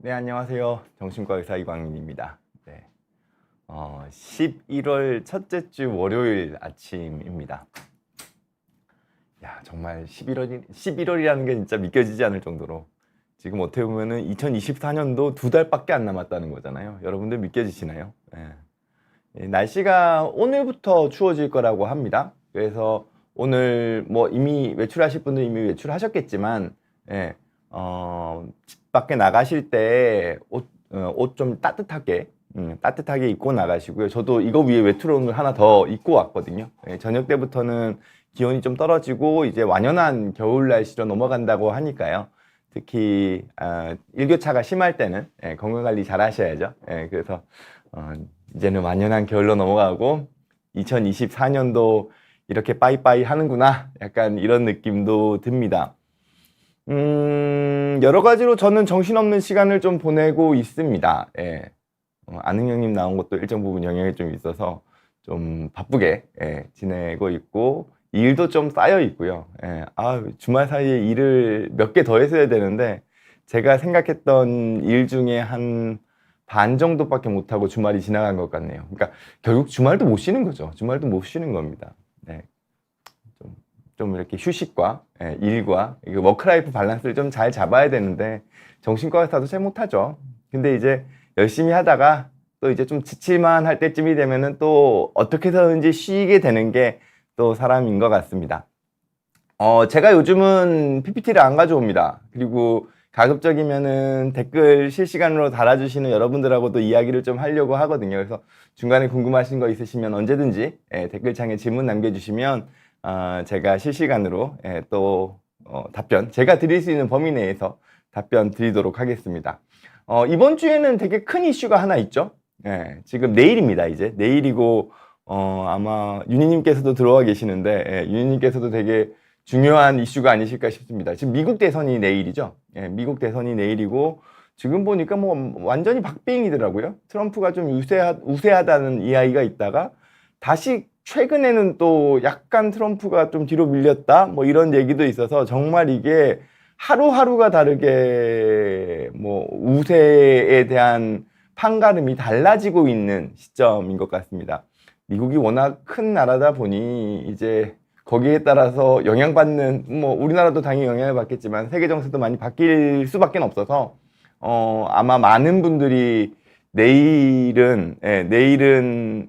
네, 안녕하세요. 정신과 의사 이광민입니다. 네, 11월 첫째 주 월요일 아침입니다. 야, 정말 11월이라는 게 진짜 믿겨지지 않을 정도로 지금 어떻게 보면은 2024년도 2달밖에 안 남았다는 거잖아요. 여러분들 믿겨지시나요? 날씨가 오늘부터 추워질 거라고 합니다. 그래서 오늘 뭐 이미 외출하실 분들 이미 외출하셨겠지만, 집 밖에 나가실 때 옷 좀 따뜻하게 입고 나가시고요. 저도 이거 위에 외투를 하나 더 입고 왔거든요. 저녁 때부터는 기온이 좀 떨어지고 이제 완연한 겨울 날씨로 넘어간다고 하니까요. 특히 일교차가 심할 때는 건강 관리 잘 하셔야죠. 그래서 이제는 완연한 겨울로 넘어가고 2024년도 이렇게 빠이빠이 하는구나, 약간 이런 느낌도 듭니다. 여러 가지로 저는 정신없는 시간을 좀 보내고 있습니다. 아는 형님 나온 것도 일정 부분 영향이 좀 있어서 좀 바쁘게 지내고 있고, 일도 좀 쌓여 있고요. 주말 사이에 일을 몇 개 더 했어야 되는데 제가 생각했던 일 중에 한 반 정도밖에 못하고 주말이 지나간 것 같네요. 그러니까 결국 주말도 못 쉬는 거죠. 주말도 못 쉬는 겁니다. 좀 이렇게 휴식과 일과 워크라이프 밸런스를 좀 잘 잡아야 되는데 정신과 의사도 잘 못하죠. 근데 이제 열심히 하다가 또 이제 좀 지칠만 할 때쯤이 되면은 또 어떻게 해서든지 쉬게 되는 게 또 사람인 것 같습니다. 제가 요즘은 PPT를 안 가져옵니다. 그리고 가급적이면은 댓글 실시간으로 달아주시는 여러분들하고도 이야기를 좀 하려고 하거든요. 그래서 중간에 궁금하신 거 있으시면 언제든지 댓글창에 질문 남겨주시면 제가 실시간으로 또 답변, 제가 드릴 수 있는 범위 내에서 답변 드리도록 하겠습니다. 이번 주에는 되게 큰 이슈가 하나 있죠. 지금 내일입니다. 이제 내일이고 아마 윤희님께서도 들어와 계시는데 윤희님께서도 되게 중요한 이슈가 아니실까 싶습니다. 지금 미국 대선이 내일이죠. 미국 대선이 내일이고 지금 보니까 뭐 완전히 박빙이더라고요. 트럼프가 좀 우세하다는 이야기가 있다가 다시 최근에는 또 약간 트럼프가 좀 뒤로 밀렸다 뭐 이런 얘기도 있어서 정말 이게 하루하루가 다르게 뭐 우세에 대한 판가름이 달라지고 있는 시점인 것 같습니다. 미국이 워낙 큰 나라다 보니 이제 거기에 따라서 영향받는, 뭐 우리나라도 당연히 영향을 받겠지만 세계 정세도 많이 바뀔 수밖에 없어서 아마 많은 분들이 내일은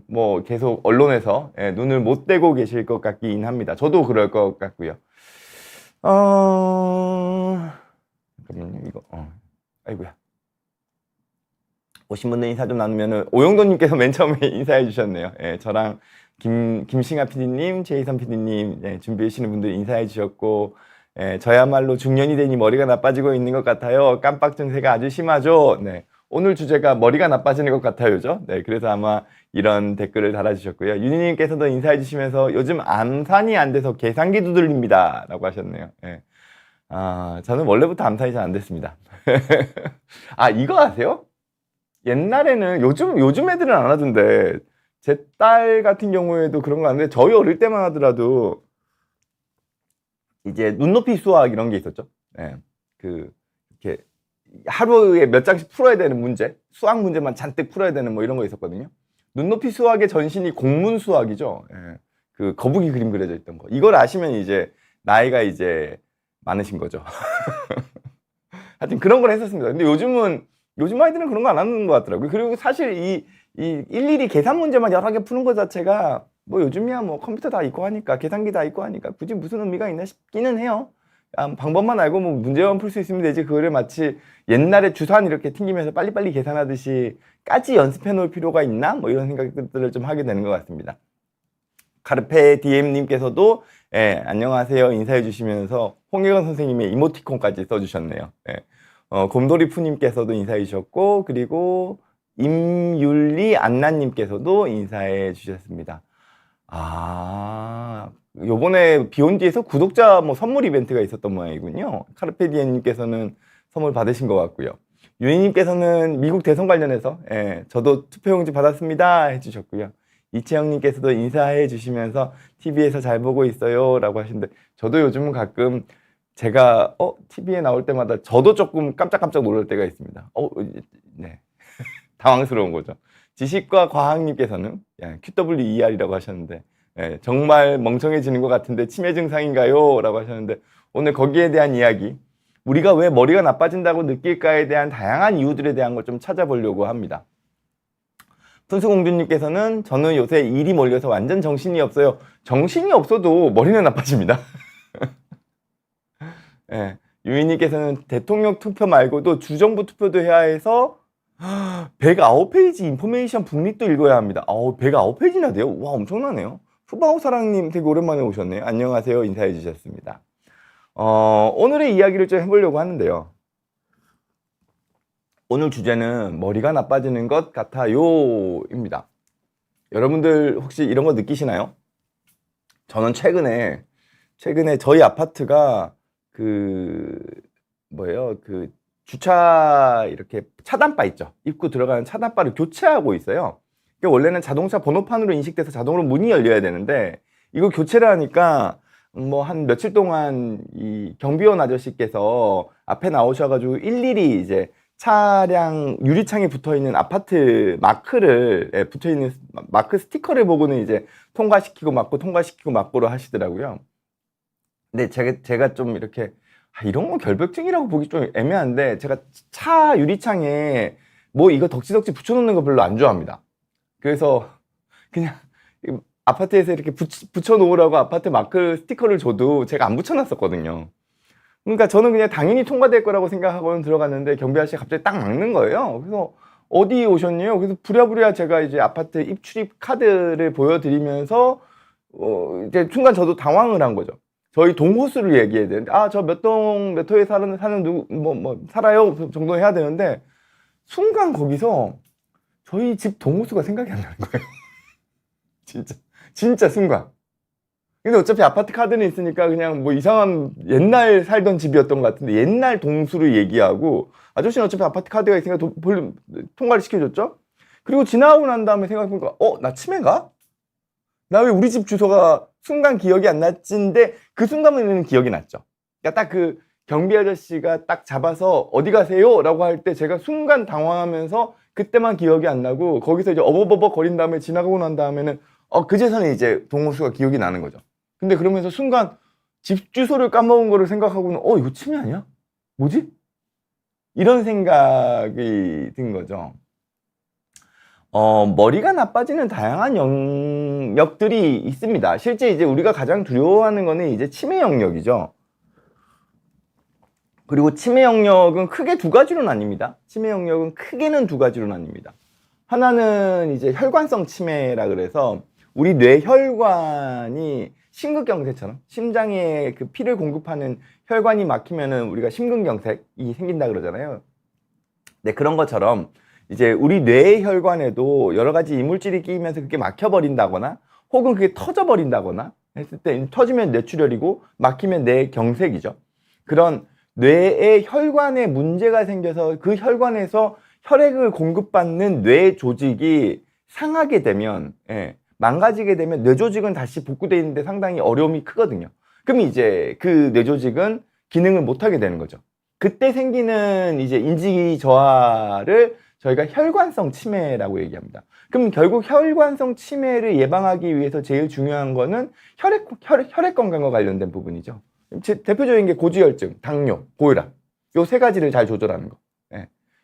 뭐 계속 언론에서 눈을 못 떼고 계실 것 같긴 합니다. 저도 그럴 것 같고요. 잠깐만요, 이거. 아이고야. 오신 분들 인사 좀 나누면은 오영도님께서 맨 처음에 인사해 주셨네요. 저랑 김싱아 PD님, 제이선 PD님 준비해 주시는 분들 인사해 주셨고, 저야말로 중년이 되니 머리가 나빠지고 있는 것 같아요. 깜빡 증세가 아주 심하죠. 오늘 주제가 머리가 나빠지는 것 같아요죠. 그래서 아마 이런 댓글을 달아주셨고요. 윤희님께서도 인사해 주시면서 요즘 암산이 안 돼서 계산기 두들립니다 라고 하셨네요. 저는 원래부터 암산이 잘 안 됐습니다. 이거 아세요? 옛날에는 요즘 애들은 안 하던데 제 딸 같은 경우에도 그런 거 하는데 저희 어릴 때만 하더라도 이제 눈높이 수학 이런 게 있었죠. 이렇게 하루에 몇 장씩 풀어야 되는 문제, 수학 문제만 잔뜩 풀어야 되는 뭐 이런 거 있었거든요. 눈높이 수학의 전신이 공문 수학이죠. 그 거북이 그림 그려져 있던 거. 이걸 아시면 이제 나이가 이제 많으신 거죠. 하여튼 그런 걸 했었습니다. 근데 요즘 아이들은 그런 거 안 하는 것 같더라고요. 그리고 사실 이 일일이 계산 문제만 여러 개 푸는 것 자체가 뭐 요즘이야 뭐 컴퓨터 다 있고 하니까, 계산기 다 있고 하니까 굳이 무슨 의미가 있나 싶기는 해요. 방법만 알고 뭐 문제만 풀 수 있으면 되지, 그거를 마치 옛날에 주사위 이렇게 튕기면서 빨리빨리 계산하듯이 까지 연습해 놓을 필요가 있나? 뭐 이런 생각들을 좀 하게 되는 것 같습니다. 카르페 DM님께서도 안녕하세요 인사해 주시면서 홍혜건 선생님의 이모티콘까지 써주셨네요. 곰돌이푸님께서도 인사해 주셨고, 그리고 임율리 안나님께서도 인사해 주셨습니다. 요번에 비온디에서 구독자 뭐 선물 이벤트가 있었던 모양이군요. 카르페디엠님께서는 선물 받으신 것 같고요. 유희님께서는 미국 대선 관련해서 저도 투표용지 받았습니다 해주셨고요. 이채영님께서도 인사해 주시면서 TV에서 잘 보고 있어요 라고 하시는데, 저도 요즘은 가끔 제가 TV에 나올 때마다 저도 조금 깜짝깜짝 놀랄 때가 있습니다. 네. 당황스러운 거죠. 지식과 과학님께서는 QWER이라고 하셨는데 정말 멍청해지는 것 같은데 치매 증상인가요? 라고 하셨는데 오늘 거기에 대한 이야기, 우리가 왜 머리가 나빠진다고 느낄까에 대한 다양한 이유들에 대한 걸 좀 찾아보려고 합니다. 푼수공주님께서는 저는 요새 일이 몰려서 완전 정신이 없어요. 정신이 없어도 머리는 나빠집니다. 예. 유인님께서는 대통령 투표 말고도 주정부 투표도 해야 해서 109페이지 인포메이션 북릿도 읽어야 합니다. 109페이지나 돼요? 와, 엄청나네요. 푸바오 사랑님 되게 오랜만에 오셨네요. 안녕하세요. 인사해 주셨습니다. 오늘의 이야기를 좀 해보려고 하는데요. 오늘 주제는 머리가 나빠지는 것 같아요 입니다. 여러분들 혹시 이런 거 느끼시나요? 저는 최근에 저희 아파트가 주차 이렇게 차단바 있죠. 입구 들어가는 차단바를 교체하고 있어요. 원래는 자동차 번호판으로 인식돼서 자동으로 문이 열려야 되는데 이거 교체를 하니까 뭐 한 며칠 동안 이 경비원 아저씨께서 앞에 나오셔가지고 일일이 이제 차량 유리창에 붙어있는 아파트 마크를 붙어있는 마크 스티커를 보고는 이제 통과시키고 막고 통과시키고 막고를 하시더라고요. 근데 제가 좀 이렇게 이런 건 결벽증이라고 보기 좀 애매한데 제가 차 유리창에 뭐 이거 덕지덕지 붙여놓는 거 별로 안 좋아합니다. 그래서 그냥 아파트에서 이렇게 붙여놓으라고 아파트 마크 스티커를 줘도 제가 안 붙여놨었거든요. 그러니까 저는 그냥 당연히 통과될 거라고 생각하고는 들어갔는데 경비 아저씨가 갑자기 딱 막는 거예요. 그래서 어디 오셨냐요? 그래서 부랴부랴 제가 이제 아파트 입출입 카드를 보여드리면서 이제 순간 저도 당황을 한 거죠. 저희 동호수를 얘기해야 되는데 저 몇 호에 사는 누구 살아요 정도 해야 되는데 순간 거기서 저희 집 동호수가 생각이 안 나는 거예요. 진짜 순간. 근데 어차피 아파트 카드는 있으니까 그냥 뭐 이상한 옛날 살던 집이었던 것 같은데 옛날 동수를 얘기하고 아저씨는 어차피 아파트 카드가 있으니까 통과를 시켜줬죠. 그리고 지나고 난 다음에 생각해보니까 나 치매가? 나 왜 우리 집 주소가 순간 기억이 안 났지인데 그 순간에는 기억이 났죠. 그러니까 딱 그 경비 아저씨가 딱 잡아서 어디 가세요? 라고 할 때 제가 순간 당황하면서 그때만 기억이 안 나고 거기서 이제 어버버버 거린 다음에 지나가고 난 다음에는 그제서는 이제 동호수가 기억이 나는 거죠. 근데 그러면서 순간 집 주소를 까먹은 거를 생각하고는 이거 치매 아니야? 뭐지? 이런 생각이 든 거죠. 머리가 나빠지는 다양한 영역들이 있습니다. 실제 이제 우리가 가장 두려워하는 거는 이제 치매 영역이죠. 그리고 치매 영역은 크게 두 가지로 나뉩니다. 치매 영역은 크게는 두 가지로 나뉩니다. 하나는 이제 혈관성 치매라 그래서 우리 뇌혈관이 심근경색처럼 심장에 그 피를 공급하는 혈관이 막히면은 우리가 심근경색이 생긴다 그러잖아요. 네, 그런 것처럼 이제 우리 뇌의 혈관에도 여러 가지 이물질이 끼면서 그게 막혀버린다거나 혹은 그게 터져버린다거나 했을 때 터지면 뇌출혈이고 막히면 뇌경색이죠. 그런 뇌의 혈관에 문제가 생겨서 그 혈관에서 혈액을 공급받는 뇌 조직이 상하게 되면 망가지게 되면 뇌 조직은 다시 복구되어 있는데 상당히 어려움이 크거든요. 그럼 이제 그 뇌 조직은 기능을 못하게 되는 거죠. 그때 생기는 이제 인지 저하를 저희가 혈관성 치매라고 얘기합니다. 그럼 결국 혈관성 치매를 예방하기 위해서 제일 중요한 거는 혈액 건강과 관련된 부분이죠. 대표적인 게 고지혈증, 당뇨, 고혈압 요 세 가지를 잘 조절하는 거.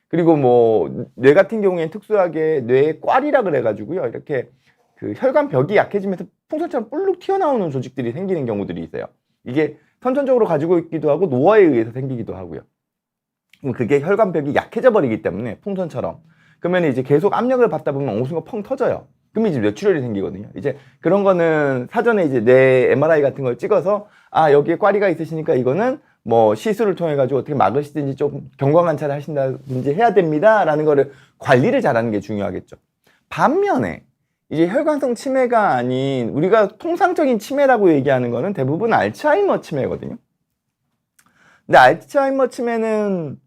그리고 뭐 뇌 같은 경우에는 특수하게 뇌의 꽈리라 그래가지고요, 이렇게 그 혈관벽이 약해지면서 풍선처럼 뿔룩 튀어나오는 조직들이 생기는 경우들이 있어요. 이게 선천적으로 가지고 있기도 하고 노화에 의해서 생기기도 하고요. 그럼 그게 혈관벽이 약해져 버리기 때문에 풍선처럼 그러면 이제 계속 압력을 받다 보면 어느 순간 펑 터져요. 그러면 이제 뇌출혈이 생기거든요. 이제 그런 거는 사전에 이제 뇌 MRI 같은 걸 찍어서 여기에 꽈리가 있으시니까 이거는 뭐 시술을 통해 가지고 어떻게 막으시든지 좀 경과관찰을 하신다든지 해야 됩니다라는 거를 관리를 잘하는 게 중요하겠죠. 반면에 이제 혈관성 치매가 아닌 우리가 통상적인 치매라고 얘기하는 거는 대부분 알츠하이머 치매거든요. 근데 알츠하이머 치매는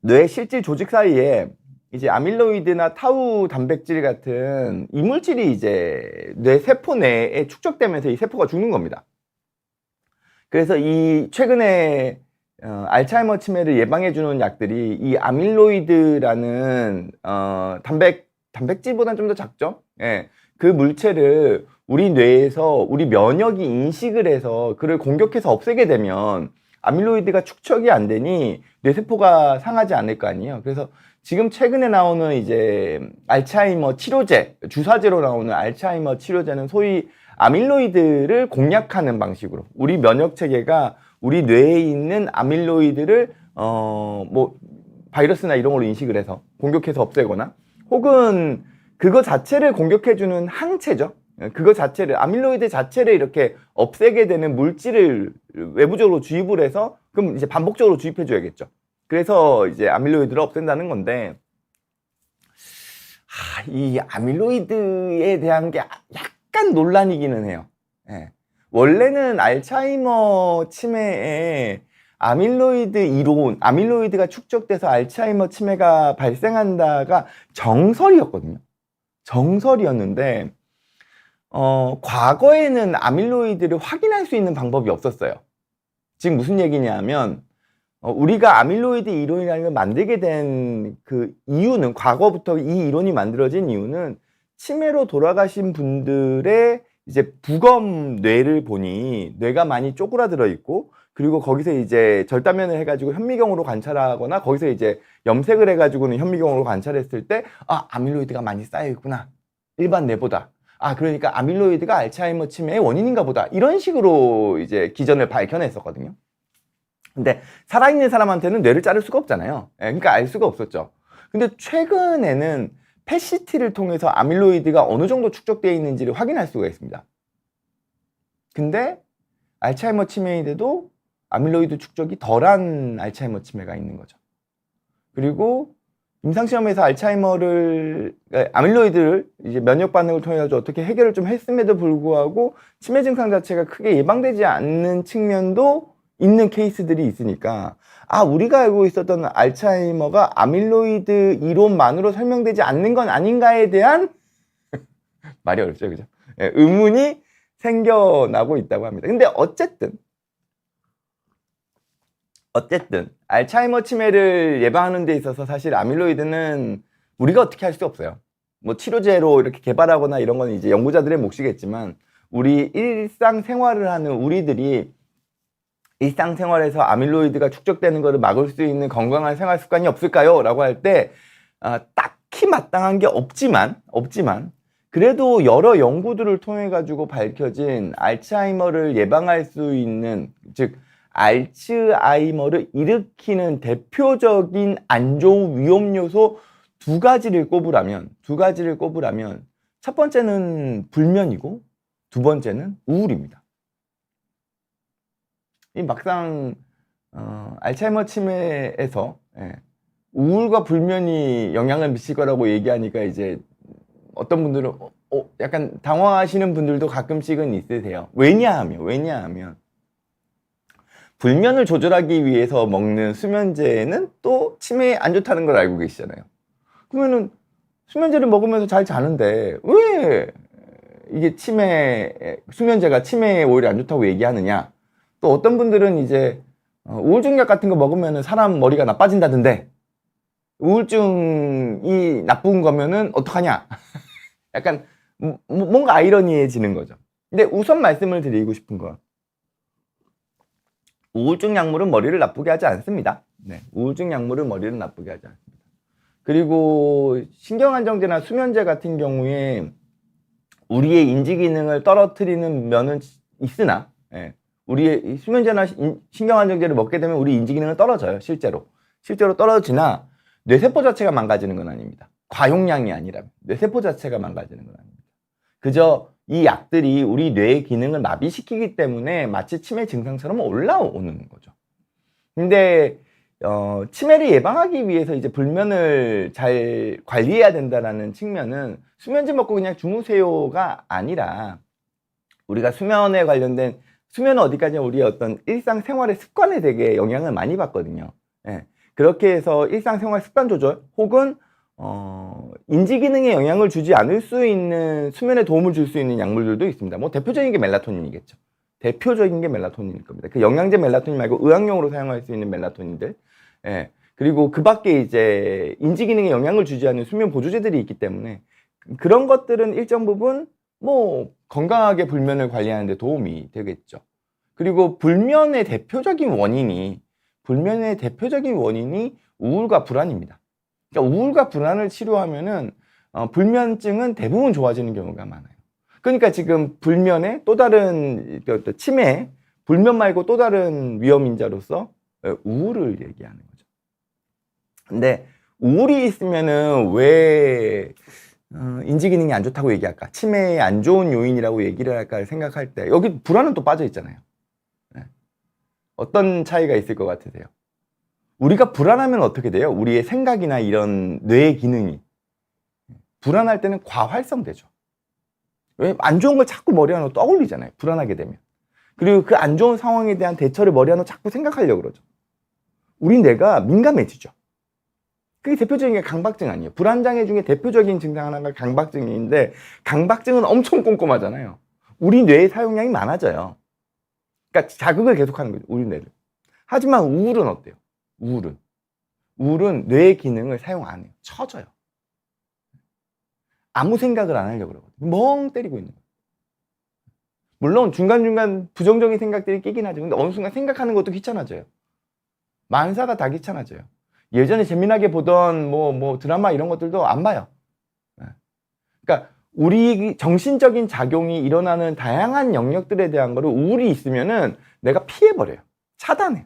뇌 실질 조직 사이에 이제 아밀로이드나 타우 단백질 같은 이물질이 이제 뇌 세포 내에 축적되면서 이 세포가 죽는 겁니다. 그래서 이 최근에 알츠하이머 치매를 예방해주는 약들이 이 아밀로이드라는 단백질보다는 좀 더 작죠. 예, 그 물체를 우리 뇌에서 우리 면역이 인식을 해서 그를 공격해서 없애게 되면 아밀로이드가 축적이 안 되니 뇌세포가 상하지 않을 거 아니에요. 그래서 지금 최근에 나오는 이제 알츠하이머 치료제, 주사제로 나오는 알츠하이머 치료제는 소위 아밀로이드를 공략하는 방식으로 우리 면역 체계가 우리 뇌에 있는 아밀로이드를 뭐 바이러스나 이런 걸로 인식을 해서 공격해서 없애거나 혹은 그거 자체를 공격해주는 항체죠. 그거 자체를 아밀로이드 자체를 이렇게 없애게 되는 물질을 외부적으로 주입을 해서 그럼 이제 반복적으로 주입해 줘야겠죠. 그래서 이제 아밀로이드를 없앤다는 건데 이 아밀로이드에 대한 게 약간 논란이기는 해요. 예. 원래는 알츠하이머 치매에 아밀로이드 이론, 아밀로이드가 축적돼서 알츠하이머 치매가 발생한다가 정설이었거든요. 정설이었는데 과거에는 아밀로이드를 확인할 수 있는 방법이 없었어요. 지금 무슨 얘기냐면 우리가 아밀로이드 이론이라는 걸 만들게 된 그 이유는 과거부터 이 이론이 만들어진 이유는 치매로 돌아가신 분들의 이제 부검 뇌를 보니 뇌가 많이 쪼그라들어 있고 그리고 거기서 이제 절단면을 해가지고 현미경으로 관찰하거나 거기서 이제 염색을 해가지고는 현미경으로 관찰했을 때 아밀로이드가 많이 쌓여 있구나. 일반 뇌보다. 그러니까 아밀로이드가 알츠하이머 치매의 원인인가 보다. 이런 식으로 이제 기전을 밝혀냈었거든요. 근데 살아있는 사람한테는 뇌를 자를 수가 없잖아요. 그러니까 알 수가 없었죠. 근데 최근에는 PET-CT를 통해서 아밀로이드가 어느 정도 축적되어 있는지를 확인할 수가 있습니다. 근데 알츠하이머 치매인데도 아밀로이드 축적이 덜한 알츠하이머 치매가 있는 거죠. 그리고 임상시험에서 아밀로이드를 이제 면역 반응을 통해 가지고 어떻게 해결을 좀 했음에도 불구하고 치매 증상 자체가 크게 예방되지 않는 측면도 있는 케이스들이 있으니까 우리가 알고 있었던 알츠하이머가 아밀로이드 이론만으로 설명되지 않는 건 아닌가에 대한 말이 어렵죠, 그죠? 의문이 생겨나고 있다고 합니다. 근데 어쨌든 알츠하이머 치매를 예방하는 데 있어서 사실 아밀로이드는 우리가 어떻게 할 수 없어요. 뭐 치료제로 이렇게 개발하거나 이런 건 이제 연구자들의 몫이겠지만 우리 일상생활을 하는 우리들이 일상생활에서 아밀로이드가 축적되는 것을 막을 수 있는 건강한 생활 습관이 없을까요? 라고 할 때 딱히 마땅한 게 없지만 그래도 여러 연구들을 통해 가지고 밝혀진 알츠하이머를 예방할 수 있는 즉 알츠하이머를 일으키는 대표적인 안 좋은 위험 요소 두 가지를 꼽으라면 첫 번째는 불면이고 두 번째는 우울입니다. 이 막상 알츠하이머 치매에서 우울과 불면이 영향을 미칠 거라고 얘기하니까 이제 어떤 분들은 약간 당황하시는 분들도 가끔씩은 있으세요. 왜냐하면 불면을 조절하기 위해서 먹는 수면제는 또 치매에 안 좋다는 걸 알고 계시잖아요. 그러면은 수면제를 먹으면서 잘 자는데 왜 이게 수면제가 치매에 오히려 안 좋다고 얘기하느냐? 또 어떤 분들은 이제 우울증약 같은 거 먹으면 사람 머리가 나빠진다던데 우울증이 나쁜 거면은 어떡하냐? 약간 뭔가 아이러니해지는 거죠. 근데 우선 말씀을 드리고 싶은 건 우울증 약물은 머리를 나쁘게 하지 않습니다. 우울증 약물은 머리를 나쁘게 하지 않습니다. 그리고 신경안정제나 수면제 같은 경우에 우리의 인지 기능을 떨어뜨리는 면은 있으나 우리의 수면제나 신경안정제를 먹게 되면 우리 인지 기능은 떨어져요. 실제로 떨어지나 뇌세포 자체가 망가지는 건 아닙니다. 과용량이 아니라면 뇌세포 자체가 망가지는 건 아닙니다. 그저 이 약들이 우리 뇌의 기능을 마비시키기 때문에 마치 치매 증상처럼 올라오는 거죠. 근데 치매를 예방하기 위해서 이제 불면을 잘 관리해야 된다라는 측면은 수면제 먹고 그냥 주무세요가 아니라 우리가 수면에 관련된 수면은 어디까지나 우리의 어떤 일상생활의 습관에 되게 영향을 많이 받거든요. 그렇게 해서 일상생활 습관 조절 혹은 인지기능에 영향을 주지 않을 수 있는 수면에 도움을 줄 수 있는 약물들도 있습니다. 뭐 대표적인 게 멜라토닌이겠죠. 대표적인 게 멜라토닌일 겁니다. 그 영양제 멜라토닌 말고 의학용으로 사용할 수 있는 멜라토닌들. 예. 그리고 그 밖에 이제 인지 기능에 영향을 주지 않는 수면 보조제들이 있기 때문에 그런 것들은 일정 부분 뭐 건강하게 불면을 관리하는 데 도움이 되겠죠. 그리고 불면의 대표적인 원인이 우울과 불안입니다. 그러니까 우울과 불안을 치료하면은 불면증은 대부분 좋아지는 경우가 많아요. 그러니까 지금 불면의 또 다른 치매, 불면 말고 또 다른 위험 인자로서 우울을 얘기하는 거죠. 근데 우울이 있으면은 왜 인지 기능이 안 좋다고 얘기할까? 치매의 안 좋은 요인이라고 얘기를 할까 생각할 때 여기 불안은 또 빠져 있잖아요. 네. 어떤 차이가 있을 것 같으세요? 우리가 불안하면 어떻게 돼요? 우리의 생각이나 이런 뇌의 기능이 불안할 때는 과활성되죠. 왜? 안 좋은 걸 자꾸 머리 안으로 떠올리잖아요. 불안하게 되면. 그리고 그 안 좋은 상황에 대한 대처를 머리 안으로 자꾸 생각하려고 그러죠. 우리 뇌가 민감해지죠. 그게 대표적인 게 강박증 아니에요. 불안장애 중에 대표적인 증상 하나가 강박증인데 강박증은 엄청 꼼꼼하잖아요. 우리 뇌의 사용량이 많아져요. 그러니까 자극을 계속하는 거죠. 우리 뇌를. 하지만 우울은 어때요? 우울은 뇌의 기능을 사용 안 해요. 쳐져요. 아무 생각을 안 하려고 그러거든요. 멍 때리고 있는 거예요. 물론 중간중간 부정적인 생각들이 끼긴 하죠. 근데 어느 순간 생각하는 것도 귀찮아져요. 만사가 다 귀찮아져요. 예전에 재미나게 보던 뭐 드라마 이런 것들도 안 봐요. 그러니까 우리 정신적인 작용이 일어나는 다양한 영역들에 대한 거를 우울이 있으면은 내가 피해버려요. 차단해요.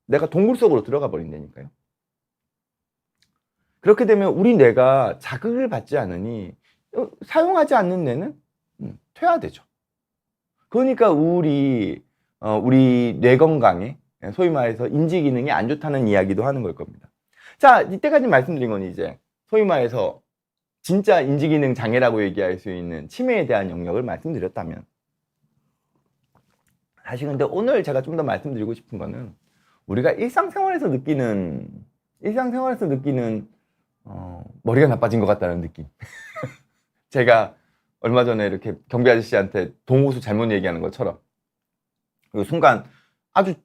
내가 동굴 속으로 들어가 버린다니까요. 그렇게 되면 우리 뇌가 자극을 받지 않으니 사용하지 않는 뇌는 퇴화되죠. 그러니까 우울이 우리 뇌 건강에 소위 말해서 인지 기능이 안 좋다는 이야기도 하는 걸 겁니다. 자, 이때까지 말씀드린 건 이제 소위 말해서 진짜 인지 기능 장애라고 얘기할 수 있는 치매에 대한 영역을 말씀드렸다면 사실 근데 오늘 제가 좀 더 말씀드리고 싶은 거는 우리가 일상생활에서 느끼는 머리가 나빠진 것 같다는 느낌. 제가 얼마 전에 이렇게 경비 아저씨한테 동호수 잘못 얘기하는 것처럼 그 순간 아주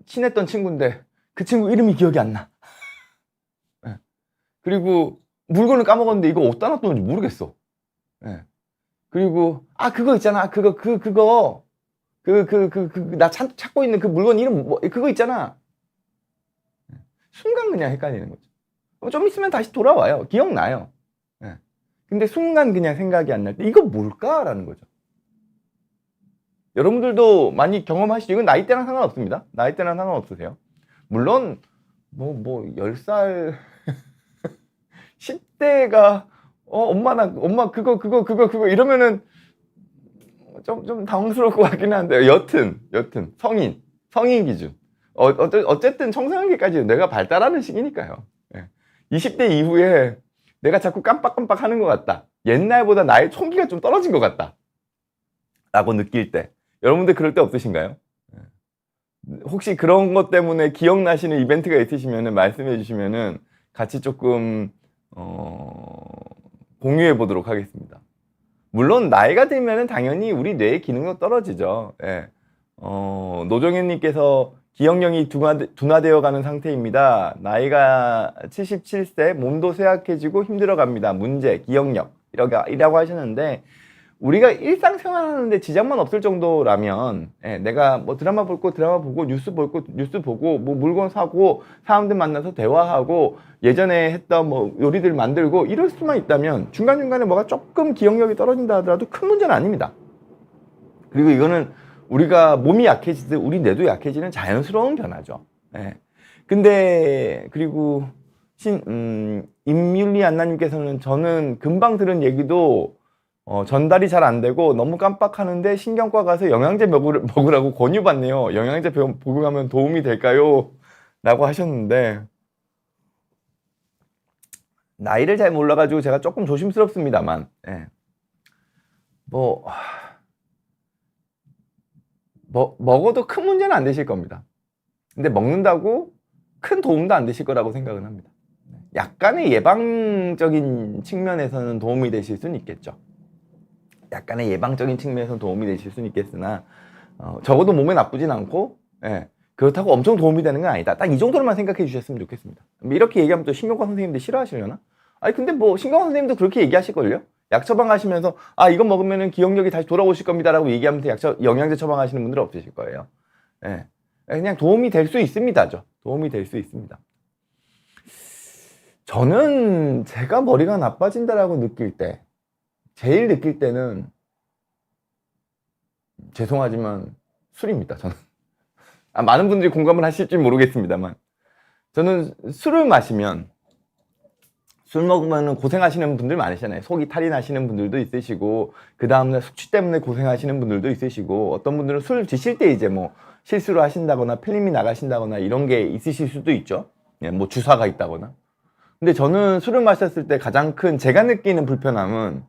친했던 친구인데 그 친구 이름이 기억이 안 나. 그리고 물건을 까먹었는데 이거 어디다 놨던지 모르겠어. 그리고 그거 있잖아. 나 찾고 있는 그 물건 이름 그거 있잖아. 순간 그냥 헷갈리는 거죠. 좀 있으면 다시 돌아와요. 기억나요. 근데 순간 그냥 생각이 안 날 때 이거 뭘까라는 거죠. 여러분들도 많이 경험하시죠? 이건 나이대랑 상관없습니다. 나이대랑 상관없으세요. 물론 뭐 10살 10대가 엄마 그거 이러면은 좀 당황스러울 것 같긴 한데 여튼 성인 기준 어쨌든 청소년기까지 내가 발달하는 시기니까요. 20대 이후에 내가 자꾸 깜빡깜빡 하는 것 같다. 옛날보다 나의 총기가 좀 떨어진 것 같다 라고 느낄 때 여러분들 그럴 때 없으신가요? 혹시 그런 것 때문에 기억나시는 이벤트가 있으시면 말씀해 주시면 같이 조금 공유해 보도록 하겠습니다. 물론 나이가 들면 당연히 우리 뇌의 기능도 떨어지죠. 노정현님께서 기억력이 둔화되어 가는 상태입니다. 나이가 77세, 몸도 쇠약해지고 힘들어갑니다. 문제, 기억력이라고 하시는데 우리가 일상생활 하는데 지장만 없을 정도라면 내가 뭐 드라마 보고 뉴스 보고 뭐 물건 사고 사람들 만나서 대화하고 예전에 했던 뭐 요리들 만들고 이럴 수만 있다면 중간중간에 뭐가 조금 기억력이 떨어진다 하더라도 큰 문제는 아닙니다. 그리고 이거는 우리가 몸이 약해지듯 우리 뇌도 약해지는 자연스러운 변화죠. 근데 그리고 임윤리 안나님께서는 저는 금방 들은 얘기도 전달이 잘 안 되고 너무 깜빡하는데 신경과 가서 영양제 먹으라고 권유받네요. 영양제 복용하면 도움이 될까요? 라고 하셨는데 나이를 잘 몰라가지고 제가 조금 조심스럽습니다만 먹어도 큰 문제는 안 되실 겁니다. 근데 먹는다고 큰 도움도 안 되실 거라고 생각은 합니다. 약간의 예방적인 측면에서는 도움이 되실 수는 있겠죠. 약간의 예방적인 측면에서는 도움이 되실 수는 있겠으나 적어도 몸에 나쁘진 않고, 예, 그렇다고 엄청 도움이 되는 건 아니다. 딱 이 정도로만 생각해 주셨으면 좋겠습니다. 이렇게 얘기하면 또 신경과 선생님들 싫어하시려나? 아니 근데 뭐 신경과 선생님도 그렇게 얘기하실걸요? 약 처방하시면서 이거 먹으면은 기억력이 다시 돌아오실 겁니다라고 얘기하면서 영양제 처방하시는 분들은 없으실 거예요. 예, 그냥 도움이 될 수 있습니다죠. 도움이 될 수 있습니다. 저는 제가 머리가 나빠진다라고 느낄 때, 제일 느낄 때는 죄송하지만 술입니다. 저는 많은 분들이 공감을 하실지 모르겠습니다만, 저는 술을 마시면, 술 먹으면 고생하시는 분들 많으시잖아요. 속이 탈이 나시는 분들도 있으시고, 그 다음날 숙취 때문에 고생하시는 분들도 있으시고, 어떤 분들은 술 드실 때 이제 뭐 실수를 하신다거나 필름이 나가신다거나 이런 게 있으실 수도 있죠. 예, 뭐 주사가 있다거나. 근데 저는 술을 마셨을 때 가장 큰 제가 느끼는 불편함은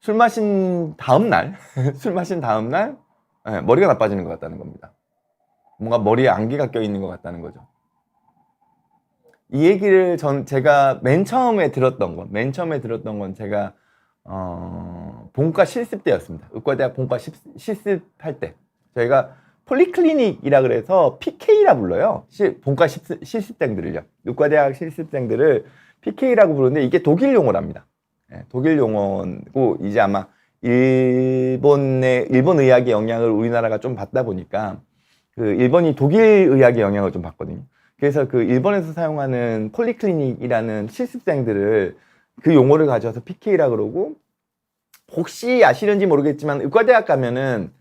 술 마신 다음날 술 마신 다음날 머리가 나빠지는 것 같다는 겁니다. 뭔가 머리에 안개가 껴있는 것 같다는 거죠. 이 얘기를 제가 맨 처음에 들었던 건 제가 본과 실습 때였습니다. 의과대학 본과 실습할 때 저희가 폴리클리닉이라 그래서 PK라 불러요. 본과 실습생들을요. 의과대학 실습생들을 PK라고 부르는데 이게 독일 용어랍니다. 독일 용어고 이제 아마 일본 의학의 영향을 우리나라가 좀 받다 보니까 그 일본이 독일 의학의 영향을 좀 받거든요. 그래서 그 일본에서 사용하는 폴리클리닉이라는 실습생들을 그 용어를 가져와서 PK라 그러고, 혹시 아시는지 모르겠지만 의과대학 가면은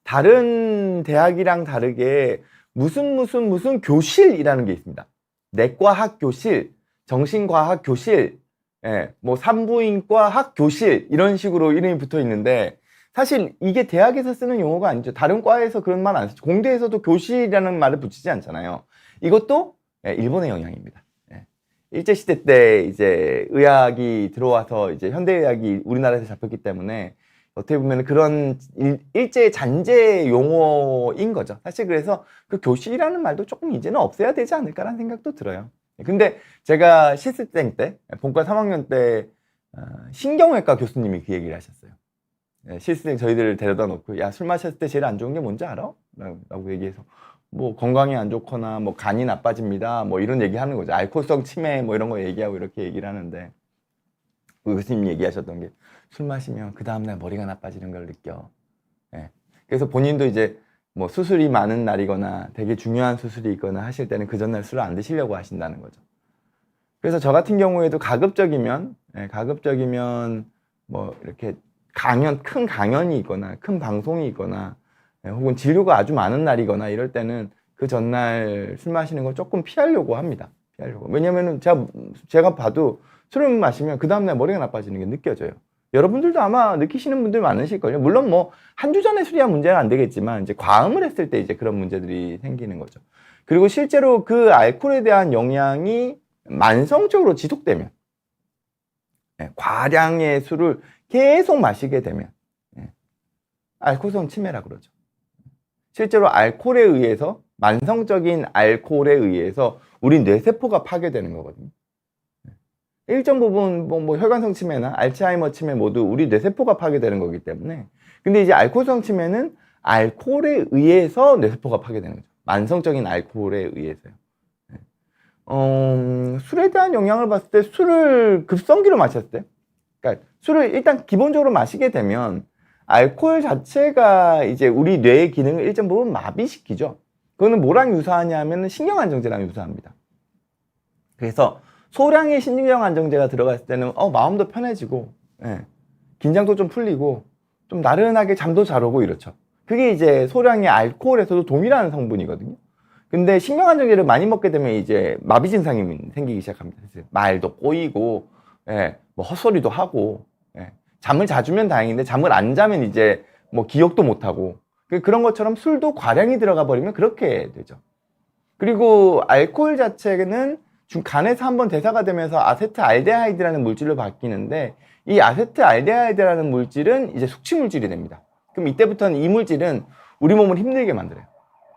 다른 대학이랑 다르게 무슨 교실이라는 게 있습니다. 내과학 교실, 정신과학 교실, 뭐 산부인과 학 교실 이런 식으로 이름이 붙어 있는데, 사실 이게 대학에서 쓰는 용어가 아니죠. 다른 과에서 그런 말 안 쓰죠. 공대에서도 교실이라는 말을 붙이지 않잖아요. 이것도 일본의 영향입니다. 일제시대 때 이제 의학이 들어와서 이제 현대의학이 우리나라에서 잡혔기 때문에 어떻게 보면 그런 일제 잔재 용어인 거죠. 사실 그래서 그 교실이라는 말도 조금 이제는 없애야 되지 않을까라는 생각도 들어요. 근데 제가 실습생 때, 본과 3학년 때 신경외과 교수님이 그 얘기를 하셨어요. 실습생 저희들을 데려다 놓고, 야, 술 마셨을 때 제일 안 좋은 게 뭔지 알아? 라고 얘기해서, 뭐 건강이 안 좋거나 뭐 간이 나빠집니다, 뭐 이런 얘기 하는 거죠. 알코올성 치매 뭐 이런 거 얘기하고 이렇게 얘기를 하는데, 그 교수님이 얘기하셨던 게, 술 마시면 그 다음날 머리가 나빠지는 걸 느껴. 그래서 본인도 이제 뭐 수술이 많은 날이거나 되게 중요한 수술이 있거나 하실 때는 그 전날 술을 안 드시려고 하신다는 거죠. 그래서 저 같은 경우에도 가급적이면 뭐 이렇게 큰 강연이 있거나 큰 방송이 있거나 혹은 진료가 아주 많은 날이거나 이럴 때는 그 전날 술 마시는 걸 조금 피하려고 합니다. 왜냐면은 제가 봐도 술을 마시면 그 다음날 머리가 나빠지는 게 느껴져요. 여러분들도 아마 느끼시는 분들 많으실걸요. 물론 뭐 한 주 전에 술이야 문제는 안 되겠지만 이제 과음을 했을 때 이제 그런 문제들이 생기는 거죠. 그리고 실제로 그 알코올에 대한 영향이 만성적으로 지속되면, 과량의 술을 계속 마시게 되면 알코올성 치매라 그러죠. 실제로 알코올에 의해서, 만성적인 알코올에 의해서 우리 뇌세포가 파괴되는 거거든요. 일정 부분 뭐 혈관성 치매나 알츠하이머 치매 모두 우리 뇌세포가 파괴되는 거기 때문에. 근데 이제 알코올성 치매는 알코올에 의해서 뇌세포가 파괴되는 거죠. 만성적인 알코올에 의해서요. 술에 대한 영향을 봤을 때, 술을 급성기로 마셨을 때, 그러니까 술을 일단 기본적으로 마시게 되면 알코올 자체가 이제 우리 뇌의 기능을 일정 부분 마비시키죠. 그거는 뭐랑 유사하냐면 신경안정제랑 유사합니다. 그래서 소량의 신경안정제가 들어갔을 때는 마음도 편해지고, 긴장도 좀 풀리고, 좀 나른하게 잠도 잘 오고 이렇죠. 그게 이제 소량의 알코올에서도 동일한 성분이거든요. 근데 신경안정제를 많이 먹게 되면 이제 마비 증상이 생기기 시작합니다. 말도 꼬이고, 뭐 헛소리도 하고, 잠을 자주면 다행인데 잠을 안 자면 이제 뭐 기억도 못 하고, 그런 것처럼 술도 과량이 들어가 버리면 그렇게 되죠. 그리고 알코올 자체는 간에서 한번 대사가 되면서 아세트알데하이드라는 물질로 바뀌는데, 이 아세트알데하이드라는 물질은 이제 숙취 물질이 됩니다. 그럼 이때부터는 이 물질은 우리 몸을 힘들게 만들어요.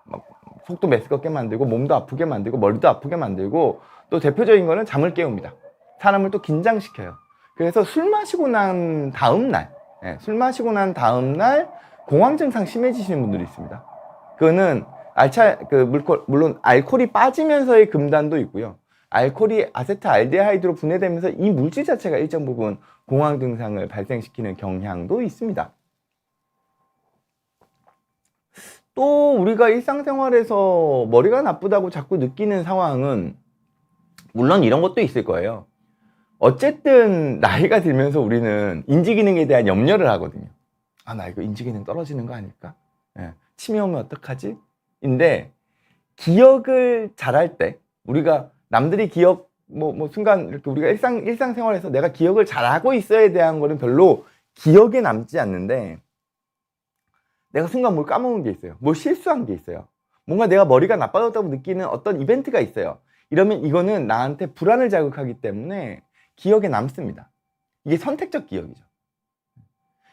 막 속도 메스껍게 만들고, 몸도 아프게 만들고, 머리도 아프게 만들고, 또 대표적인 거는 잠을 깨웁니다. 사람을 또 긴장시켜요. 그래서 술 마시고 난 다음날 공황 증상 심해지시는 분들이 있습니다. 그거는 물론 알코올이 빠지면서의 금단도 있고요. 알코올이 아세트알데하이드로 분해되면서 이 물질 자체가 일정 부분 공황 증상을 발생시키는 경향도 있습니다. 또 우리가 일상생활에서 머리가 나쁘다고 자꾸 느끼는 상황은 물론 이런 것도 있을 거예요. 어쨌든 나이가 들면서 우리는 인지기능에 대한 염려를 하거든요. 아, 나 이거 인지기능 떨어지는 거 아닐까? 예, 치매 오면 어떡하지? 인데 기억을 잘할 때 우리가 남들이 기억 순간 이렇게 우리가 일상생활에서 내가 기억을 잘하고 있어야 대한 거는 별로 기억에 남지 않는데 내가 순간 뭘 까먹은 게 있어요. 뭘 실수한 게 있어요. 뭔가 내가 머리가 나빠졌다고 느끼는 어떤 이벤트가 있어요. 이러면 이거는 나한테 불안을 자극하기 때문에 기억에 남습니다. 이게 선택적 기억이죠.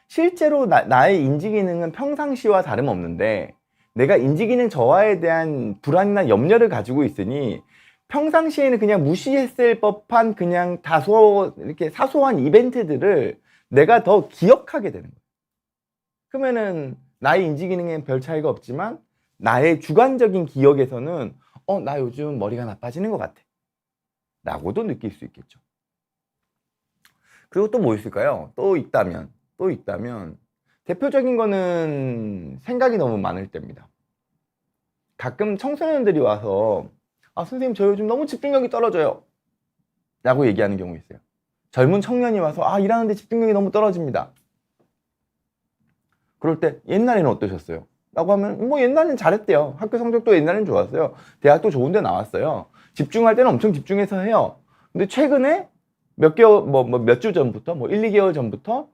실제로 나의 인지기능은 평상시와 다름없는데 내가 인지기능 저하에 대한 불안이나 염려를 가지고 있으니 평상시에는 그냥 무시했을 법한 그냥 이렇게 사소한 이벤트들을 내가 더 기억하게 되는 거예요. 그러면은 나의 인지기능엔 별 차이가 없지만 나의 주관적인 기억에서는 나 요즘 머리가 나빠지는 것 같아 라고도 느낄 수 있겠죠. 그리고 또 뭐 있을까요? 또 있다면 대표적인 거는 생각이 너무 많을 때입니다. 가끔 청소년들이 와서 선생님 저 요즘 너무 집중력이 떨어져요 라고 얘기하는 경우 있어요. 젊은 청년이 와서 일하는데 집중력이 너무 떨어집니다. 그럴 때 옛날에는 어떠셨어요? 라고 하면 뭐 옛날엔 잘했대요. 학교 성적도 옛날엔 좋았어요. 대학도 좋은 데 나왔어요. 집중할 때는 엄청 집중해서 해요. 근데 최근에 몇 주 전부터 1, 2개월 전부터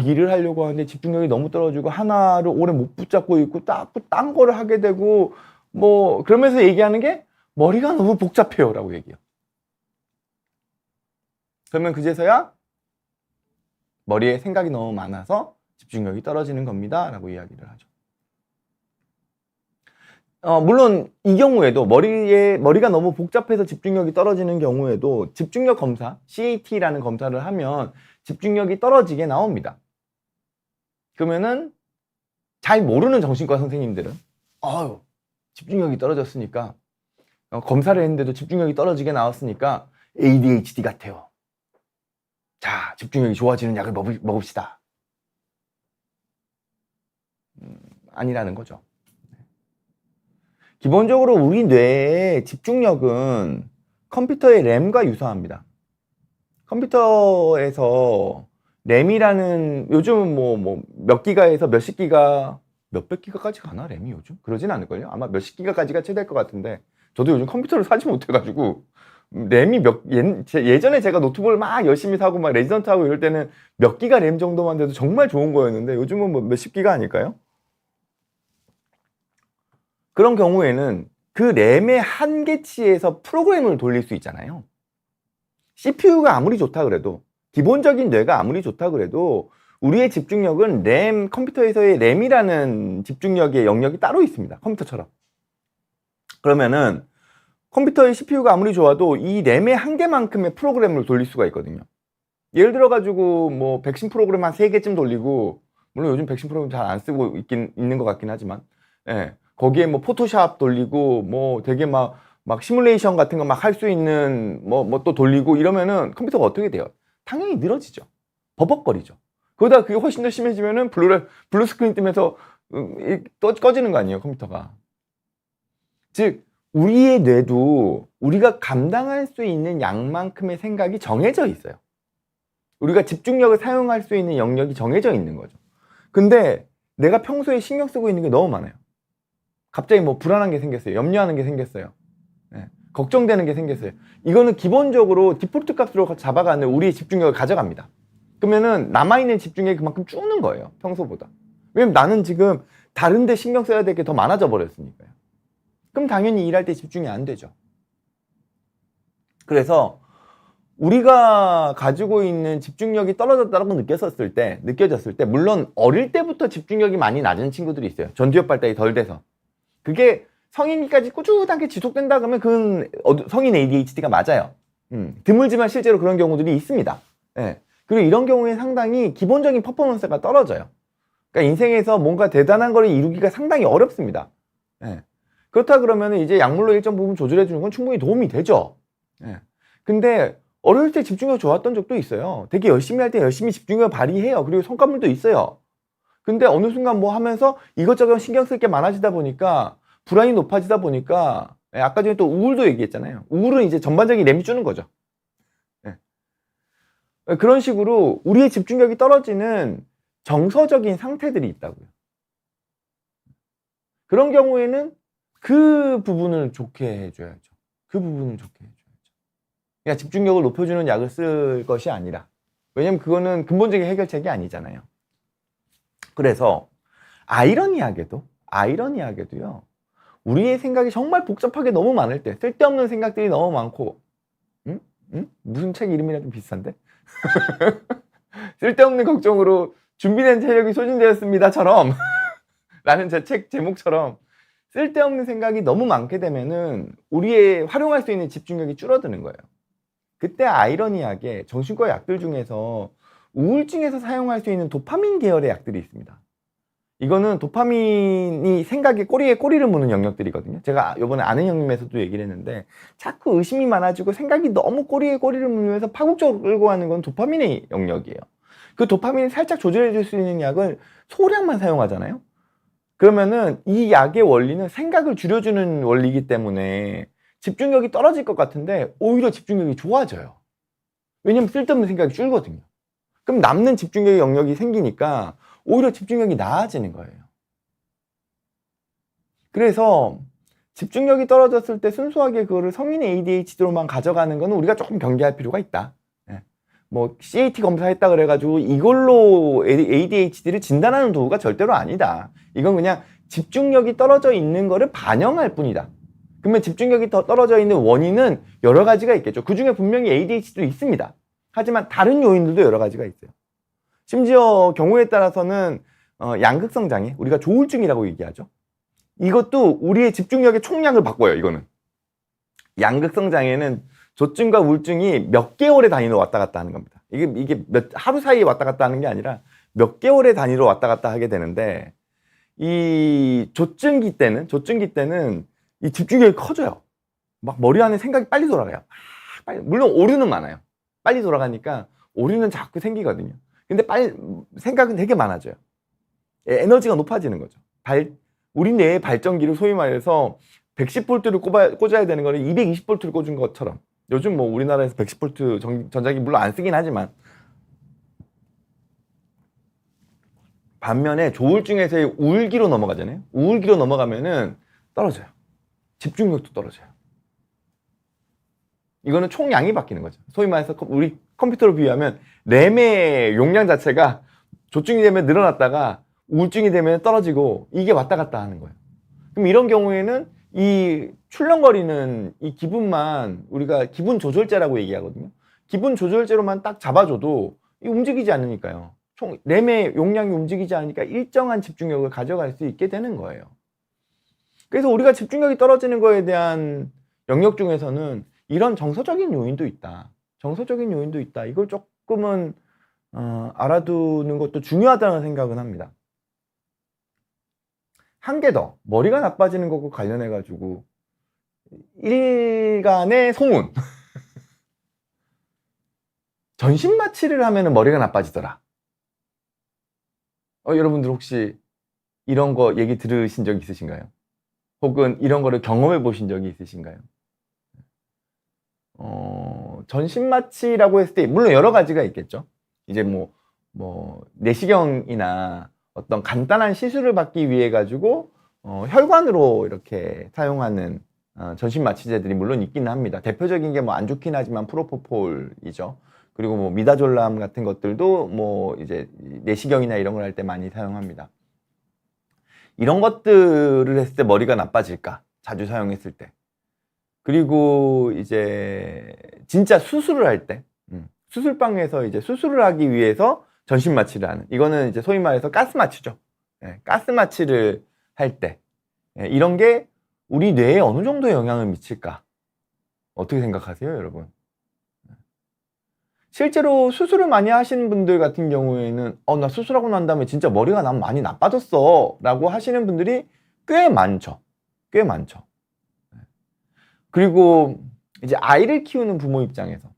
일을 하려고 하는데 집중력이 너무 떨어지고 하나를 오래 못 붙잡고 있고 딴 거를 하게 되고 그러면서 얘기하는 게 머리가 너무 복잡해요 라고 얘기해요. 그러면 그제서야 머리에 생각이 너무 많아서 집중력이 떨어지는 겁니다 라고 이야기를 하죠. 물론 이 경우에도 머리가 너무 복잡해서 집중력이 떨어지는 경우에도 집중력 검사, CAT라는 검사를 하면 집중력이 떨어지게 나옵니다. 그러면은 잘 모르는 정신과 선생님들은 집중력이 떨어졌으니까 검사를 했는데도 집중력이 떨어지게 나왔으니까 ADHD 같아요. 자, 집중력이 좋아지는 약을 먹읍시다. 아니라는 거죠. 기본적으로 우리 뇌의 집중력은 컴퓨터의 램과 유사합니다. 컴퓨터에서 램이라는 요즘은 몇 기가에서 몇십 기가까지 가나 램이 요즘? 그러진 않을걸요? 아마 몇십 기가까지가 최대일 것 같은데 저도 요즘 컴퓨터를 사지 못해가지고 램이 예전에 제가 노트북을 막 열심히 사고 막 레지던트 하고 이럴 때는 몇 기가 램 정도만 돼도 정말 좋은 거였는데 요즘은 몇십 기가 아닐까요? 그런 경우에는 그 램의 한계치에서 프로그램을 돌릴 수 있잖아요. CPU가 아무리 좋다 그래도 기본적인 뇌가 아무리 좋다 그래도 우리의 집중력은 컴퓨터에서의 램이라는 집중력의 영역이 따로 있습니다. 컴퓨터처럼. 그러면은 컴퓨터의 CPU가 아무리 좋아도 이 램의 한계만큼의 프로그램을 돌릴 수가 있거든요. 예를 들어 가지고 백신 프로그램 한 3개쯤 돌리고, 물론 요즘 백신 프로그램 잘 안 쓰고 있는 것 같긴 하지만, 거기에 포토샵 돌리고 되게 막 시뮬레이션 같은 거 막 할 수 있는 또 돌리고 이러면은 컴퓨터가 어떻게 돼요? 당연히 늘어지죠. 버벅거리죠. 그러다 그게 훨씬 더 심해지면은 블루 스크린 뜨면서 또 꺼지는 거 아니에요, 컴퓨터가. 즉 우리의 뇌도 우리가 감당할 수 있는 양만큼의 생각이 정해져 있어요. 우리가 집중력을 사용할 수 있는 영역이 정해져 있는 거죠. 근데 내가 평소에 신경 쓰고 있는 게 너무 많아요. 갑자기 불안한 게 생겼어요. 염려하는 게 생겼어요. 걱정되는 게 생겼어요. 이거는 기본적으로 디폴트 값으로 잡아가는 우리의 집중력을 가져갑니다. 그러면은 남아있는 집중력이 그만큼 줄는 거예요, 평소보다. 왜냐면 나는 지금 다른 데 신경 써야 될 게 더 많아져 버렸으니까요. 그럼 당연히 일할 때 집중이 안 되죠. 그래서 우리가 가지고 있는 집중력이 떨어졌다고 느껴졌을 때 물론 어릴 때부터 집중력이 많이 낮은 친구들이 있어요. 전두엽 발달이 덜 돼서. 그게 성인기까지 꾸준하게 지속된다 그러면 그건 성인 ADHD가 맞아요. 드물지만 실제로 그런 경우들이 있습니다. 그리고 이런 경우에 상당히 기본적인 퍼포먼스가 떨어져요. 그러니까 인생에서 뭔가 대단한 거를 이루기가 상당히 어렵습니다. 예. 그렇다 그러면 이제 약물로 일정 부분 조절해 주는 건 충분히 도움이 되죠. 예. 근데 어릴 때 집중력 좋았던 적도 있어요. 되게 열심히 할 때 열심히 집중력을 발휘해요. 그리고 성과물도 있어요. 근데 어느 순간 뭐 하면서 이것저것 신경 쓸 게 많아지다 보니까 불안이 높아지다 보니까 예, 아까 전에 또 우울도 얘기했잖아요. 우울은 이제 전반적인 램이 주는 거죠. 예. 그런 식으로 우리의 집중력이 떨어지는 정서적인 상태들이 있다고요. 그런 경우에는 그 부분을 좋게 해줘야죠. 그 부분을 좋게 해줘야죠. 그러니까 집중력을 높여주는 약을 쓸 것이 아니라, 왜냐면 그거는 근본적인 해결책이 아니잖아요. 그래서 아이러니하게도요. 우리의 생각이 정말 복잡하게 너무 많을 때, 쓸데없는 생각들이 너무 많고, 무슨 책 이름이랑 좀 비슷한데? 쓸데없는 걱정으로 준비된 체력이 소진되었습니다처럼 라는 제 책 제목처럼 쓸데없는 생각이 너무 많게 되면은 우리의 활용할 수 있는 집중력이 줄어드는 거예요. 그때 아이러니하게 정신과 약들 중에서 우울증에서 사용할 수 있는 도파민 계열의 약들이 있습니다. 이거는 도파민이 생각에 꼬리에 꼬리를 무는 영역들이거든요. 제가 이번에 아는 형님에서도 얘기를 했는데 자꾸 의심이 많아지고 생각이 너무 꼬리에 꼬리를 물면서 파국적으로 끌고 가는 건 도파민의 영역이에요. 그 도파민을 살짝 조절해 줄 수 있는 약을 소량만 사용하잖아요. 그러면은 이 약의 원리는 생각을 줄여주는 원리이기 때문에 집중력이 떨어질 것 같은데 오히려 집중력이 좋아져요. 왜냐면 쓸데없는 생각이 줄거든요. 그럼 남는 집중력의 영역이 생기니까 오히려 집중력이 나아지는 거예요. 그래서 집중력이 떨어졌을 때 순수하게 그거를 성인 ADHD로만 가져가는 거는 우리가 조금 경계할 필요가 있다. 뭐 CAT 검사했다 그래가지고 이걸로 ADHD를 진단하는 도구가 절대로 아니다. 이건 그냥 집중력이 떨어져 있는 거를 반영할 뿐이다. 그러면 집중력이 더 떨어져 있는 원인은 여러 가지가 있겠죠. 그 중에 분명히 ADHD도 있습니다. 하지만 다른 요인들도 여러 가지가 있어요. 심지어 경우에 따라서는 양극성 장애, 우리가 조울증이라고 얘기하죠. 이것도 우리의 집중력의 총량을 바꿔요. 이거는 양극성 장애는 조증과 우울증이 몇 개월의 단위로 왔다 갔다 하는 겁니다. 이게 하루 사이에 왔다 갔다 하는 게 아니라 몇 개월의 단위로 왔다 갔다 하게 되는데, 이 조증기 때는 이 집중력이 커져요. 막 머리 안에 생각이 빨리 돌아가요. 물론 오류는 많아요. 빨리 돌아가니까 오류는 자꾸 생기거든요. 근데 생각은 되게 많아져요. 에너지가 높아지는 거죠. 우리 뇌의 발전기를 소위 말해서 110V를 꽂아야 되는 거를 220V를 꽂은 것처럼, 요즘 뭐 우리나라에서 110V 전자기 물론 안 쓰긴 하지만, 반면에 조울증에서의 우울기로 넘어가잖아요. 우울기로 넘어가면은 떨어져요. 집중력도 떨어져요. 이거는 총량이 바뀌는 거죠. 소위 말해서 우리 컴퓨터로 비유하면 램의 용량 자체가 조증이 되면 늘어났다가 우울증이 되면 떨어지고, 이게 왔다 갔다 하는 거예요. 그럼 이런 경우에는 이 출렁거리는 이 기분만 우리가 기분 조절제라고 얘기하거든요. 기분 조절제로만 딱 잡아줘도 움직이지 않으니까요. 램의 용량이 움직이지 않으니까 일정한 집중력을 가져갈 수 있게 되는 거예요. 그래서 우리가 집중력이 떨어지는 거에 대한 영역 중에서는 이런 정서적인 요인도 있다. 이걸 조금은 알아두는 것도 중요하다는 생각은 합니다. 한 개 더, 머리가 나빠지는 것과 관련해 가지고 일간의 소문. 전신 마취를 하면 머리가 나빠지더라. 여러분들 혹시 이런 거 얘기 들으신 적 있으신가요? 혹은 이런 거를 경험해 보신 적이 있으신가요? 전신 마취라고 했을 때 물론 여러 가지가 있겠죠. 이제 뭐 내시경이나 어떤 간단한 시술을 받기 위해 가지고 혈관으로 이렇게 사용하는 전신 마취제들이 물론 있기는 합니다. 대표적인 게 뭐 안 좋긴 하지만 프로포폴이죠. 그리고 뭐 미다졸람 같은 것들도 뭐 이제 내시경이나 이런 걸 할 때 많이 사용합니다. 이런 것들을 했을 때 머리가 나빠질까? 자주 사용했을 때. 그리고 이제 진짜 수술을 할 때, 수술방에서 이제 수술을 하기 위해서 전신 마취를 하는, 이거는 이제 소위 말해서 가스 마취죠. 가스 마취를 할 때, 이런 게 우리 뇌에 어느 정도의 영향을 미칠까? 어떻게 생각하세요, 여러분? 실제로 수술을 많이 하시는 분들 같은 경우에는 나 수술하고 난 다음에 진짜 머리가 난 많이 나빠졌어 라고 하시는 분들이 꽤 많죠. 꽤 많죠. 그리고 이제 아이를 키우는 부모 입장에서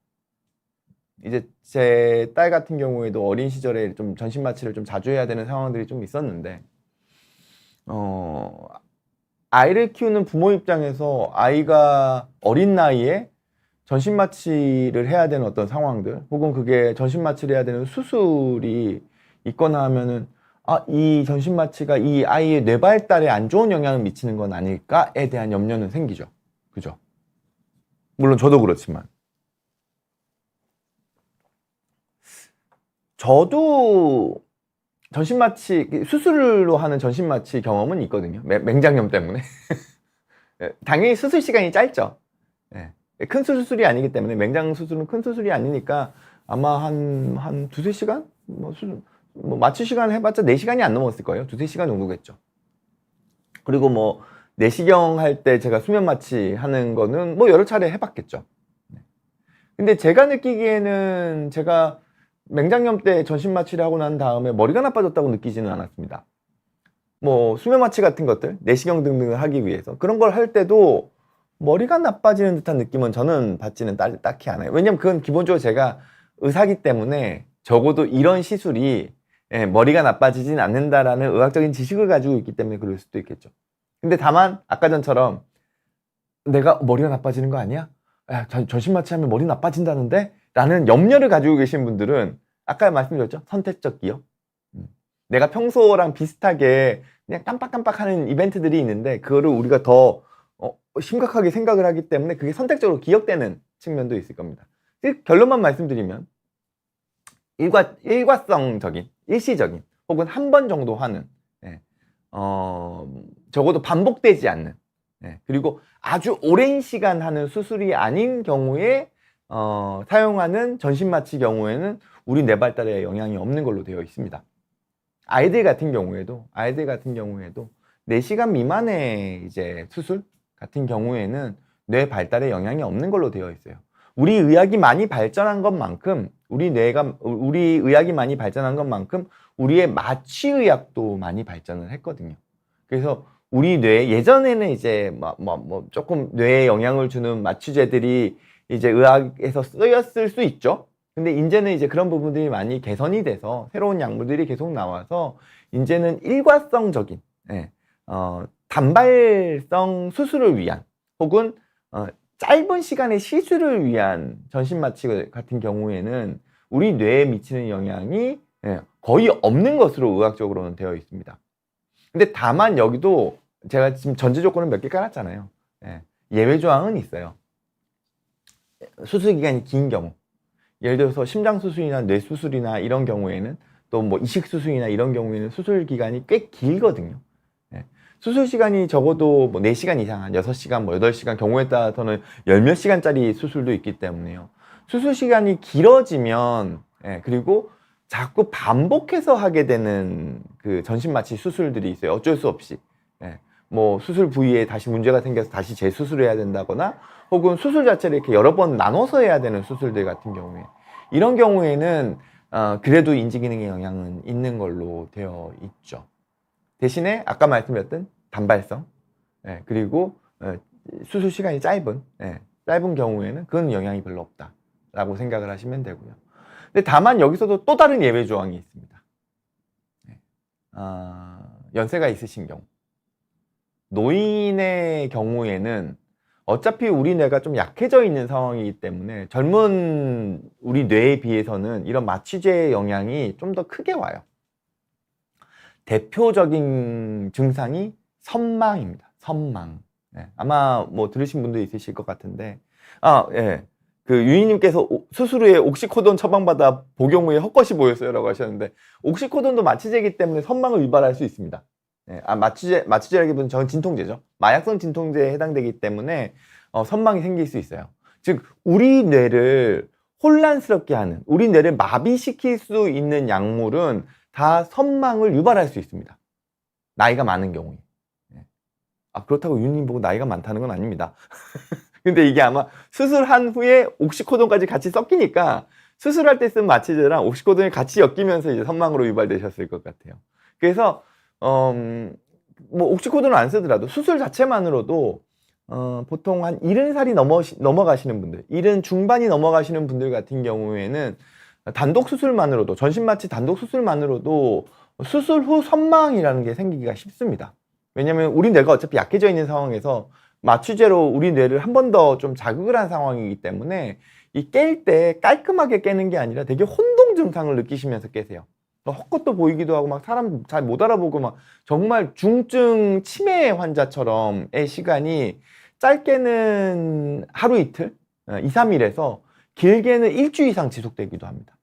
이제 제 딸 같은 경우에도 어린 시절에 좀 전신 마취를 좀 자주 해야 되는 상황들이 좀 있었는데, 아이를 키우는 부모 입장에서 아이가 어린 나이에 전신 마취를 해야 되는 어떤 상황들, 혹은 그게 전신 마취를 해야 되는 수술이 있거나 하면은, 이 전신 마취가 이 아이의 뇌 발달에 안 좋은 영향을 미치는 건 아닐까에 대한 염려는 생기죠. 그죠? 물론 저도 그렇지만. 저도 전신 마취, 수술로 하는 전신 마취 경험은 있거든요. 맹장염 때문에. 당연히 수술 시간이 짧죠. 큰 수술이 아니기 때문에, 맹장 수술은 큰 수술이 아니니까 아마 한 두세 시간? 마취 시간 해봤자 4시간이 안 넘었을 거예요. 두세 시간 정도겠죠. 그리고 내시경 할 때 제가 수면 마취 하는 거는 여러 차례 해봤겠죠. 근데 제가 느끼기에는 제가 맹장염 때 전신 마취를 하고 난 다음에 머리가 나빠졌다고 느끼지는 않았습니다. 수면 마취 같은 것들, 내시경 등등을 하기 위해서 그런 걸 할 때도 머리가 나빠지는 듯한 느낌은 저는 받지는 딱히 않아요. 왜냐면 그건 기본적으로 제가 의사기 때문에 적어도 이런 시술이 머리가 나빠지진 않는다라는 의학적인 지식을 가지고 있기 때문에 그럴 수도 있겠죠. 근데 다만 아까 전처럼 내가 머리가 나빠지는 거 아니야? 전신 마취하면 머리 나빠진다는데? 라는 염려를 가지고 계신 분들은 아까 말씀드렸죠? 선택적 기억. 내가 평소랑 비슷하게 그냥 깜빡깜빡하는 이벤트들이 있는데 그거를 우리가 더 심각하게 생각을 하기 때문에 그게 선택적으로 기억되는 측면도 있을 겁니다. 결론만 말씀드리면 일과성적인, 일시적인 혹은 한 번 정도 하는, 적어도 반복되지 않는, 그리고 아주 오랜 시간 하는 수술이 아닌 경우에 사용하는 전신 마취 경우에는 우리 뇌 발달에 영향이 없는 걸로 되어 있습니다. 아이들 같은 경우에도 4시간 미만의 이제 수술 같은 경우에는 뇌 발달에 영향이 없는 걸로 되어 있어요. 우리 의학이 많이 발전한 것만큼 우리 의학이 많이 발전한 것만큼 우리의 마취의학도 많이 발전을 했거든요. 그래서 우리 뇌 예전에는 이제 조금 뇌에 영향을 주는 마취제들이 이제 의학에서 쓰였을 수 있죠. 근데 이제는 이제 그런 부분들이 많이 개선이 돼서 새로운 약물들이 계속 나와서 이제는 일과성적인 단발성 수술을 위한 혹은 짧은 시간의 시술을 위한 전신 마취 같은 경우에는 우리 뇌에 미치는 영향이 거의 없는 것으로 의학적으로는 되어 있습니다. 근데 다만 여기도 제가 지금 전제 조건을 몇 개 깔았잖아요. 예외 조항은 있어요. 수술 기간이 긴 경우, 예를 들어서 심장 수술이나 뇌 수술이나 이런 경우에는 또 이식 수술이나 이런 경우에는 수술 기간이 꽤 길거든요. 수술 시간이 적어도 4시간 이상, 한 6시간, 8시간, 경우에 따라서는 열몇 시간짜리 수술도 있기 때문에요. 수술 시간이 길어지면, 그리고 자꾸 반복해서 하게 되는 그 전신 마취 수술들이 있어요. 어쩔 수 없이. 수술 부위에 다시 문제가 생겨서 다시 재수술을 해야 된다거나, 혹은 수술 자체를 이렇게 여러 번 나눠서 해야 되는 수술들 같은 경우에, 이런 경우에는 그래도 인지기능에 영향은 있는 걸로 되어 있죠. 대신에 아까 말씀드렸던 단발성, 그리고 수술 시간이 짧은 경우에는 그건 영향이 별로 없다라고 생각을 하시면 되고요. 근데 다만 여기서도 또 다른 예외 조항이 있습니다. 연세가 있으신 경우, 노인의 경우에는 어차피 우리 뇌가 좀 약해져 있는 상황이기 때문에 젊은 우리 뇌에 비해서는 이런 마취제의 영향이 좀 더 크게 와요. 대표적인 증상이 선망입니다. 선망. 아마 들으신 분도 있으실 것 같은데, 그 유희님께서 수술 후에 옥시코돈 처방받아 복용 후에 헛것이 보였어요라고 하셨는데, 옥시코돈도 마취제이기 때문에 선망을 유발할 수 있습니다. 마취제라기보다는 저는 진통제죠. 마약성 진통제에 해당되기 때문에 선망이 생길 수 있어요. 즉 우리 뇌를 혼란스럽게 하는, 우리 뇌를 마비시킬 수 있는 약물은 다 선망을 유발할 수 있습니다. 나이가 많은 경우에. 그렇다고 유님 보고 나이가 많다는 건 아닙니다. 근데 이게 아마 수술한 후에 옥시코돈까지 같이 섞이니까 수술할 때 쓴 마취제랑 옥시코돈이 같이 엮이면서 이제 선망으로 유발되셨을 것 같아요. 그래서 뭐 옥시코드는 안 쓰더라도 수술 자체만으로도 보통 한 70살이 넘어가시는 분들, 70 중반이 넘어가시는 분들 같은 경우에는 단독 수술만으로도, 전신마취 단독 수술만으로도 수술 후 선망이라는 게 생기기가 쉽습니다. 왜냐면 우리 뇌가 어차피 약해져 있는 상황에서 마취제로 우리 뇌를 한 번 더 좀 자극을 한 상황이기 때문에 이 깰 때 깔끔하게 깨는 게 아니라 되게 혼동 증상을 느끼시면서 깨세요. 헛것도 보이기도 하고 막 사람 잘 못 알아보고 막 정말 중증 치매 환자처럼의 시간이 짧게는 하루 이틀, 2, 3일에서 길게는 일주일 이상 지속되기도 합니다.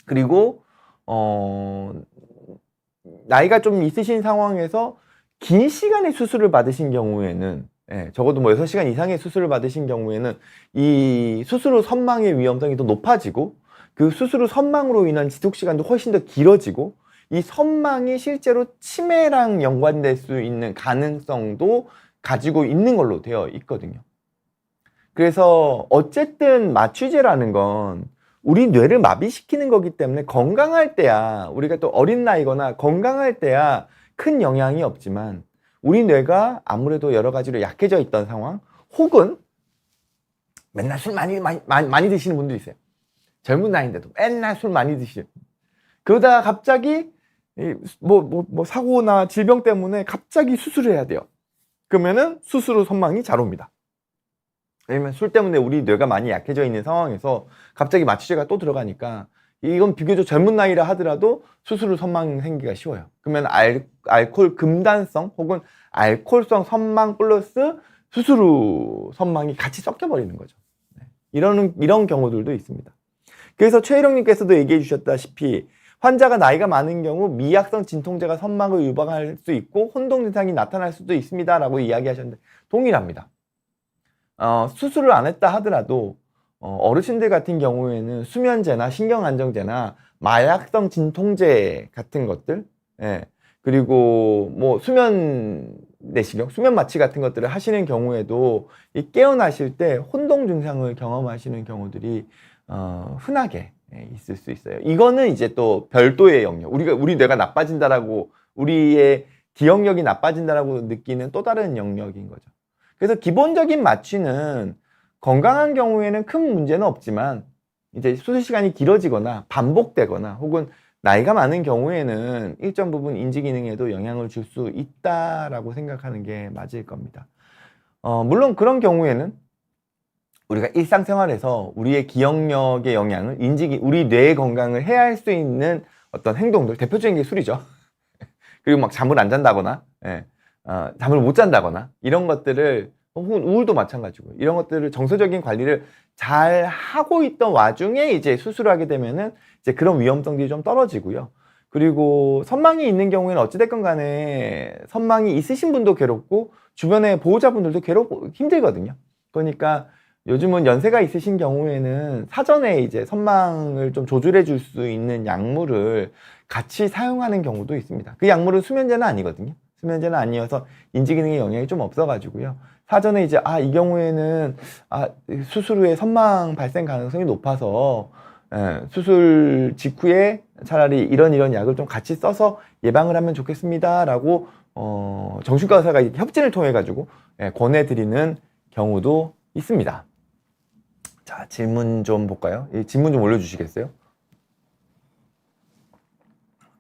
그리고 나이가 좀 있으신 상황에서 긴 시간의 수술을 받으신 경우에는 적어도 뭐 6시간 이상의 수술을 받으신 경우에는 이 수술 후 선망의 위험성이 더 높아지고 그 수술 후 선망으로 인한 지속 시간도 훨씬 더 길어지고 이 선망이 실제로 치매랑 연관될 수 있는 가능성도 가지고 있는 걸로 되어 있거든요. 그래서 어쨌든 마취제라는 건 우리 뇌를 마비시키는 거기 때문에 건강할 때야, 우리가 또 어린 나이거나 건강할 때야 큰 영향이 없지만 우리 뇌가 아무래도 여러 가지로 약해져 있던 상황, 혹은 맨날 술 많이 드시는 분도 있어요. 젊은 나이인데도 맨날 술 많이 드시죠. 그러다가 갑자기 뭐 사고나 질병 때문에 갑자기 수술을 해야 돼요. 그러면은 수술 후 선망이 잘 옵니다. 왜냐면 술 때문에 우리 뇌가 많이 약해져 있는 상황에서 갑자기 마취제가 또 들어가니까 이건 비교적 젊은 나이라 하더라도 수술 후 선망 생기가 쉬워요. 그러면 알코올 금단성 혹은 알코올성 선망 플러스 수술 후 선망이 같이 섞여버리는 거죠. 이런 경우들도 있습니다. 그래서 최희령님께서도 얘기해 주셨다시피 환자가 나이가 많은 경우 미약성 진통제가 선망을 유발할 수 있고 혼동 증상이 나타날 수도 있습니다 라고 이야기하셨는데 동일합니다. 수술을 안 했다 하더라도 어르신들 같은 경우에는 수면제나 신경안정제나 마약성 진통제 같은 것들, 그리고 뭐 수면 내시경, 수면 마취 같은 것들을 하시는 경우에도 이 깨어나실 때 혼동 증상을 경험하시는 경우들이 흔하게 있을 수 있어요. 이거는 이제 또 별도의 영역, 우리 뇌가 나빠진다라고, 우리의 기억력이 나빠진다라고 느끼는 또 다른 영역인 거죠. 그래서 기본적인 마취는 건강한 경우에는 큰 문제는 없지만 이제 수술 시간이 길어지거나 반복되거나 혹은 나이가 많은 경우에는 일정 부분 인지 기능에도 영향을 줄 수 있다라고 생각하는 게 맞을 겁니다. 물론 그런 경우에는 우리가 일상생활에서 우리의 기억력의 영향을 우리 뇌의 건강을 해할 수 있는 어떤 행동들, 대표적인 게 술이죠. 그리고 막 잠을 안 잔다거나, 잠을 못 잔다거나 이런 것들을, 혹은 우울도 마찬가지고 이런 것들을 정서적인 관리를 잘 하고 있던 와중에 이제 수술을 하게 되면은 이제 그런 위험성들이 좀 떨어지고요. 그리고 선망이 있는 경우에는 어찌됐건 간에 선망이 있으신 분도 괴롭고 주변의 보호자분들도 괴롭고 힘들거든요. 그러니까 요즘은 연세가 있으신 경우에는 사전에 이제 선망을 좀 조절해 줄 수 있는 약물을 같이 사용하는 경우도 있습니다. 그 약물은 수면제는 아니거든요. 수면제는 아니어서 인지기능에 영향이 좀 없어가지고요. 사전에 이제 이 경우에는 수술 후에 선망 발생 가능성이 높아서 수술 직후에 차라리 이런 약을 좀 같이 써서 예방을 하면 좋겠습니다라고 정신과 의사가 협진을 통해 가지고 권해드리는 경우도 있습니다. 자, 질문 좀 볼까요? 이 질문 좀 올려주시겠어요?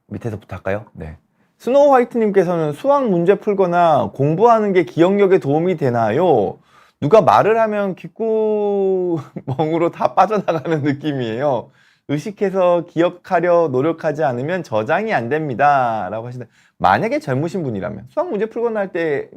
밑에서부터 할까요? 네. 스노우 화이트님께서는 수학 문제 풀거나 공부하는 게 기억력에 도움이 되나요? 누가 말을 하면 귓구멍으로 다 빠져나가는 느낌이에요. 의식해서 기억하려 노력하지 않으면 저장이 안 됩니다. 라고 하시는데, 만약에 젊으신 분이라면 수학 문제 풀거나 할 때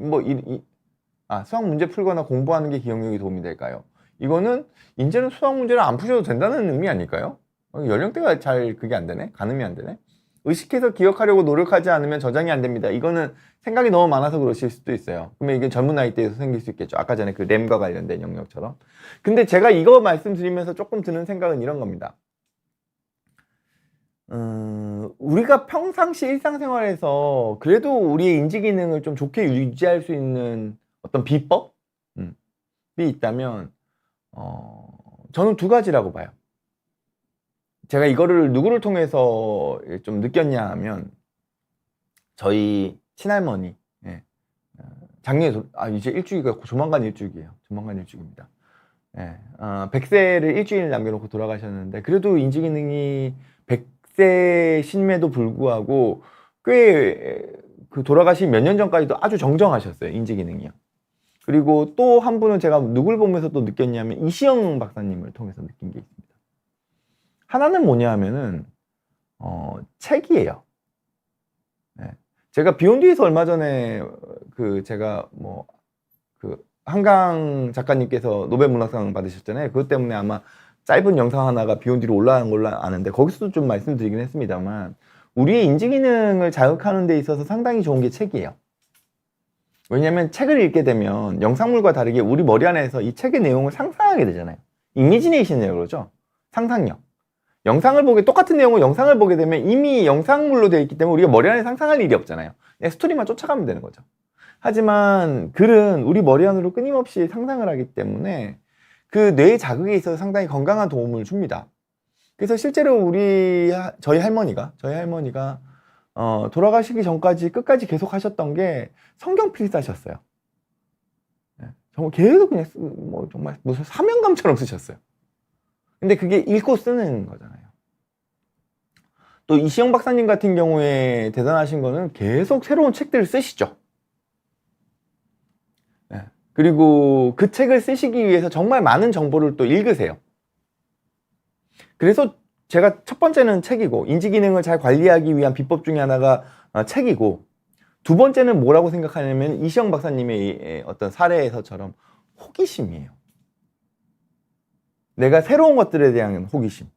수학 문제 풀거나 공부하는 게 기억력에 도움이 될까요? 이거는 이제는 수학 문제를 안 푸셔도 된다는 의미 아닐까요? 연령대가 잘 그게 안 되네? 가늠이 안 되네? 의식해서 기억하려고 노력하지 않으면 저장이 안 됩니다. 이거는 생각이 너무 많아서 그러실 수도 있어요. 그러면 이게 젊은 나이대에서 생길 수 있겠죠. 아까 전에 그 램과 관련된 영역처럼. 근데 제가 이거 말씀드리면서 조금 드는 생각은 이런 겁니다. 우리가 평상시 일상생활에서 그래도 우리의 인지기능을 좀 좋게 유지할 수 있는 어떤 비법이 있다면 저는 두 가지라고 봐요. 제가 이거를 누구를 통해서 좀 느꼈냐 하면 저희 친할머니. 예. 작년에 이제 일주기가 조만간 일주기예요. 조만간 일주기입니다. 예. 100세를 일주일 남겨놓고 돌아가셨는데 그래도 인지기능이 100세심에도 불구하고 꽤 그 돌아가신 몇 년 전까지도 아주 정정하셨어요. 인지기능이요. 그리고 또 한 분은 제가 누굴 보면서 또 느꼈냐면 이시영 박사님을 통해서 느낀 게 있습니다. 하나는 뭐냐 하면은 책이에요. 네. 제가 비욘드에서 얼마 전에 제가 한강 작가님께서 노벨 문학상 받으셨잖아요. 그것 때문에 아마 짧은 영상 하나가 비욘드로 올라간 걸로 아는데 거기서도 좀 말씀드리긴 했습니다만 우리의 인지기능을 자극하는 데 있어서 상당히 좋은 게 책이에요. 왜냐면 책을 읽게 되면 영상물과 다르게 우리 머리 안에서 이 책의 내용을 상상하게 되잖아요. 이미지네이션이라고 그러죠. 상상력. 똑같은 내용을 영상을 보게 되면 이미 영상물로 되어 있기 때문에 우리가 머리 안에 상상할 일이 없잖아요. 그냥 스토리만 쫓아가면 되는 거죠. 하지만 글은 우리 머리 안으로 끊임없이 상상을 하기 때문에 그 뇌 자극에 있어서 상당히 건강한 도움을 줍니다. 그래서 실제로 저희 할머니가 돌아가시기 전까지 끝까지 계속 하셨던 게 성경 필사셨어요. 정말 계속 그냥 정말 무슨 사명감처럼 쓰셨어요. 근데 그게 읽고 쓰는 거잖아요. 또 이시영 박사님 같은 경우에 대단하신 거는 계속 새로운 책들을 쓰시죠. 그리고 그 책을 쓰시기 위해서 정말 많은 정보를 또 읽으세요. 그래서 제가 첫 번째는 책이고 인지기능을 잘 관리하기 위한 비법 중에 하나가 책이고 두 번째는 뭐라고 생각하냐면 이시영 박사님의 어떤 사례에서처럼 호기심이에요. 내가 새로운 것들에 대한 호기심.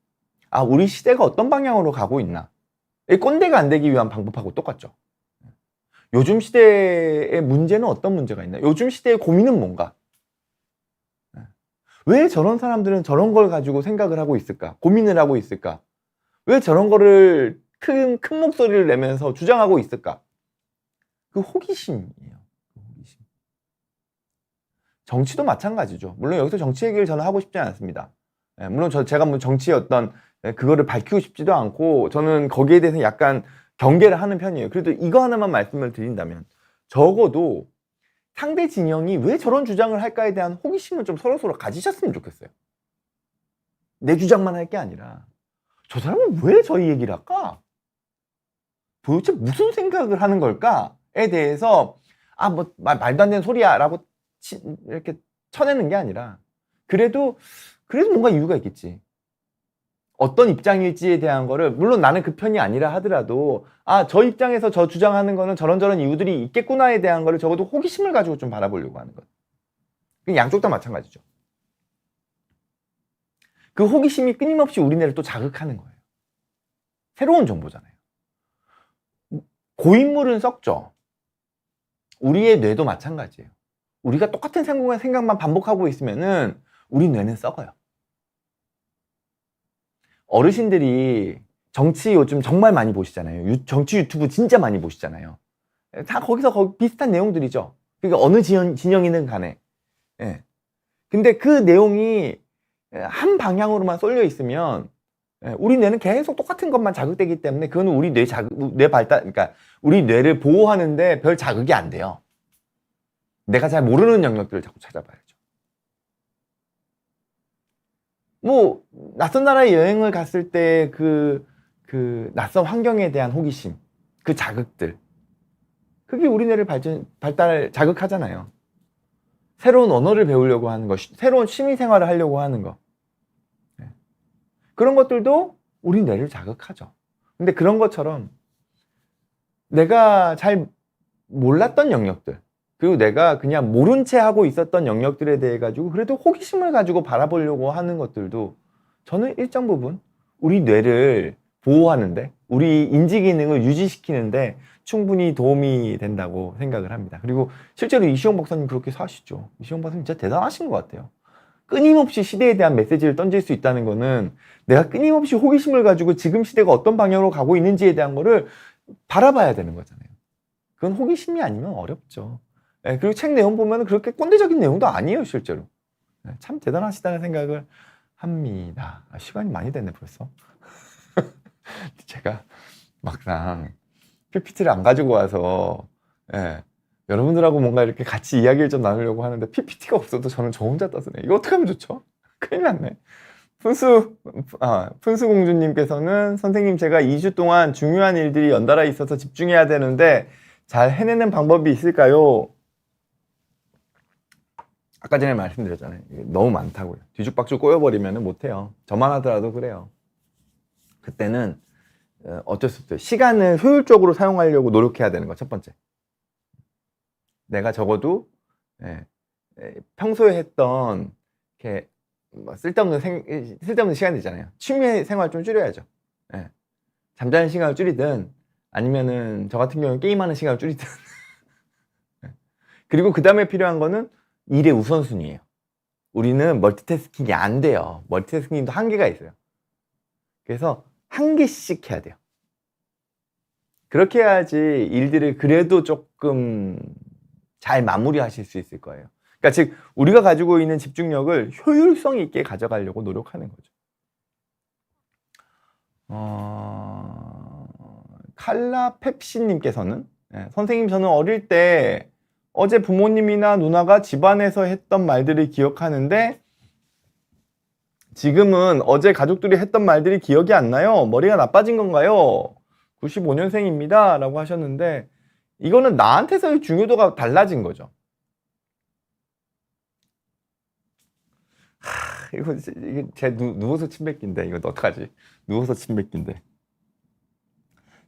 우리 시대가 어떤 방향으로 가고 있나. 꼰대가 안 되기 위한 방법하고 똑같죠. 요즘 시대의 문제는 어떤 문제가 있나? 요즘 시대의 고민은 뭔가? 왜 저런 사람들은 저런 걸 가지고 생각을 하고 있을까? 고민을 하고 있을까? 왜 저런 거를 큰 목소리를 내면서 주장하고 있을까? 그 호기심이에요. 호기심. 정치도 마찬가지죠. 물론 여기서 정치 얘기를 저는 하고 싶지 않습니다. 물론 제가 뭐 정치의 어떤 그거를 밝히고 싶지도 않고 저는 거기에 대해서 약간 경계를 하는 편이에요. 그래도 이거 하나만 말씀을 드린다면 적어도 상대 진영이 왜 저런 주장을 할까에 대한 호기심을 좀 서로서로 가지셨으면 좋겠어요. 내 주장만 할 게 아니라 저 사람은 왜 저희 얘기를 할까? 도대체 무슨 생각을 하는 걸까에 대해서 말도 안 되는 소리야 라고 이렇게 쳐내는 게 아니라 그래도 뭔가 이유가 있겠지. 어떤 입장일지에 대한 거를 물론 나는 그 편이 아니라 하더라도 저 입장에서 저 주장하는 거는 저런 이유들이 있겠구나에 대한 거를 적어도 호기심을 가지고 좀 바라보려고 하는 것. 양쪽 다 마찬가지죠. 그 호기심이 끊임없이 우리네를 또 자극하는 거예요. 새로운 정보잖아요. 고인물은 썩죠. 우리의 뇌도 마찬가지예요. 우리가 똑같은 생각만 반복하고 있으면은 우리 뇌는 썩어요. 어르신들이 정치 요즘 정말 많이 보시잖아요. 정치 유튜브 진짜 많이 보시잖아요. 다 거기 비슷한 내용들이죠. 그러니까 어느 진영이든 간에. 예. 근데 그 내용이 한 방향으로만 쏠려 있으면 우리 뇌는 계속 똑같은 것만 자극되기 때문에 그건 우리 뇌 발달, 그러니까 우리 뇌를 보호하는데 별 자극이 안 돼요. 내가 잘 모르는 영역들을 자꾸 찾아봐야죠. 뭐 낯선 나라에 여행을 갔을 때 그 낯선 환경에 대한 호기심, 그 자극들, 그게 우리 뇌를 자극하잖아요. 새로운 언어를 배우려고 하는 것, 새로운 취미 생활을 하려고 하는 것, 그런 것들도 우리 뇌를 자극하죠. 근데 그런 것처럼 내가 잘 몰랐던 영역들, 그리고 내가 그냥 모른 채 하고 있었던 영역들에 대해 가지고 그래도 호기심을 가지고 바라보려고 하는 것들도 저는 일정 부분 우리 뇌를 보호하는데, 우리 인지 기능을 유지시키는데 충분히 도움이 된다고 생각을 합니다. 그리고 실제로 이시영 박사님 그렇게 사시죠. 이시영 박사님 진짜 대단하신 것 같아요. 끊임없이 시대에 대한 메시지를 던질 수 있다는 거는 내가 끊임없이 호기심을 가지고 지금 시대가 어떤 방향으로 가고 있는지에 대한 거를 바라봐야 되는 거잖아요. 그건 호기심이 아니면 어렵죠. 그리고 책 내용 보면 그렇게 꼰대적인 내용도 아니에요, 실제로. 참 대단하시다는 생각을 합니다. 시간이 많이 됐네, 벌써. 제가 막상 PPT를 안 가지고 와서 예. 여러분들하고 뭔가 이렇게 같이 이야기를 좀 나누려고 하는데 PPT가 없어도 저는 저 혼자 떠드네. 이거 어떻게 하면 좋죠? 큰일 났네. 푼수공주님께서는 선생님 제가 2주 동안 중요한 일들이 연달아 있어서 집중해야 되는데 잘 해내는 방법이 있을까요? 아까 전에 말씀드렸잖아요. 이게 너무 많다고요. 뒤죽박죽 꼬여버리면 못해요. 저만 하더라도 그래요. 그때는 어쩔 수 없어요. 시간을 효율적으로 사용하려고 노력해야 되는 거 첫 번째. 내가 적어도 평소에 했던 이렇게 뭐 쓸데없는 시간이 있잖아요. 취미 생활 좀 줄여야죠. 예. 잠자는 시간을 줄이든 아니면은 저 같은 경우는 게임하는 시간을 줄이든 그리고 그 다음에 필요한 거는 일의 우선순위예요. 우리는 멀티태스킹이 안 돼요. 멀티태스킹도 한계가 있어요. 그래서 한 개씩 해야 돼요. 그렇게 해야지 일들을 그래도 조금 잘 마무리하실 수 있을 거예요. 그러니까 즉 우리가 가지고 있는 집중력을 효율성 있게 가져가려고 노력하는 거죠. 칼라 펩시님께서는 선생님 저는 어릴 때 어제 부모님이나 누나가 집안에서 했던 말들을 기억하는데 지금은 어제 가족들이 했던 말들이 기억이 안 나요. 머리가 나빠진 건가요? 95년생입니다 라고 하셨는데 이거는 나한테서의 중요도가 달라진 거죠. 이거 이게 제 누워서 침 뱉기인데 이거 어떡하지? 누워서 침 뱉기인데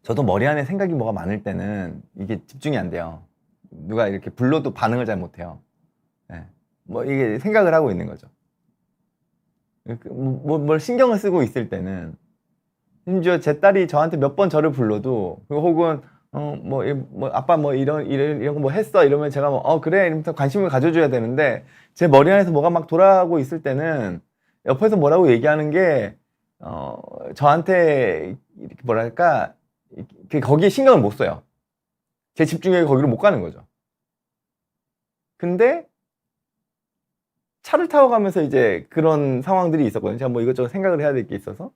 저도 머리 안에 생각이 뭐가 많을 때는 이게 집중이 안 돼요. 누가 이렇게 불러도 반응을 잘 못해요. 뭐 이게 생각을 하고 있는 거죠. 뭘 신경을 쓰고 있을 때는 심지어 제 딸이 저한테 몇 번 저를 불러도 혹은 뭐 아빠 뭐 이런 거 뭐 했어 이러면 제가 뭐 그래 이러면서 관심을 가져줘야 되는데 제 머리 안에서 뭐가 막 돌아가고 있을 때는 옆에서 뭐라고 얘기하는 게 저한테 이렇게 뭐랄까 거기에 신경을 못 써요. 제 집중력이 거기로 못 가는 거죠. 근데 차를 타고 가면서 이제 그런 상황들이 있었거든요. 제가 뭐 이것저것 생각을 해야 될 게 있어서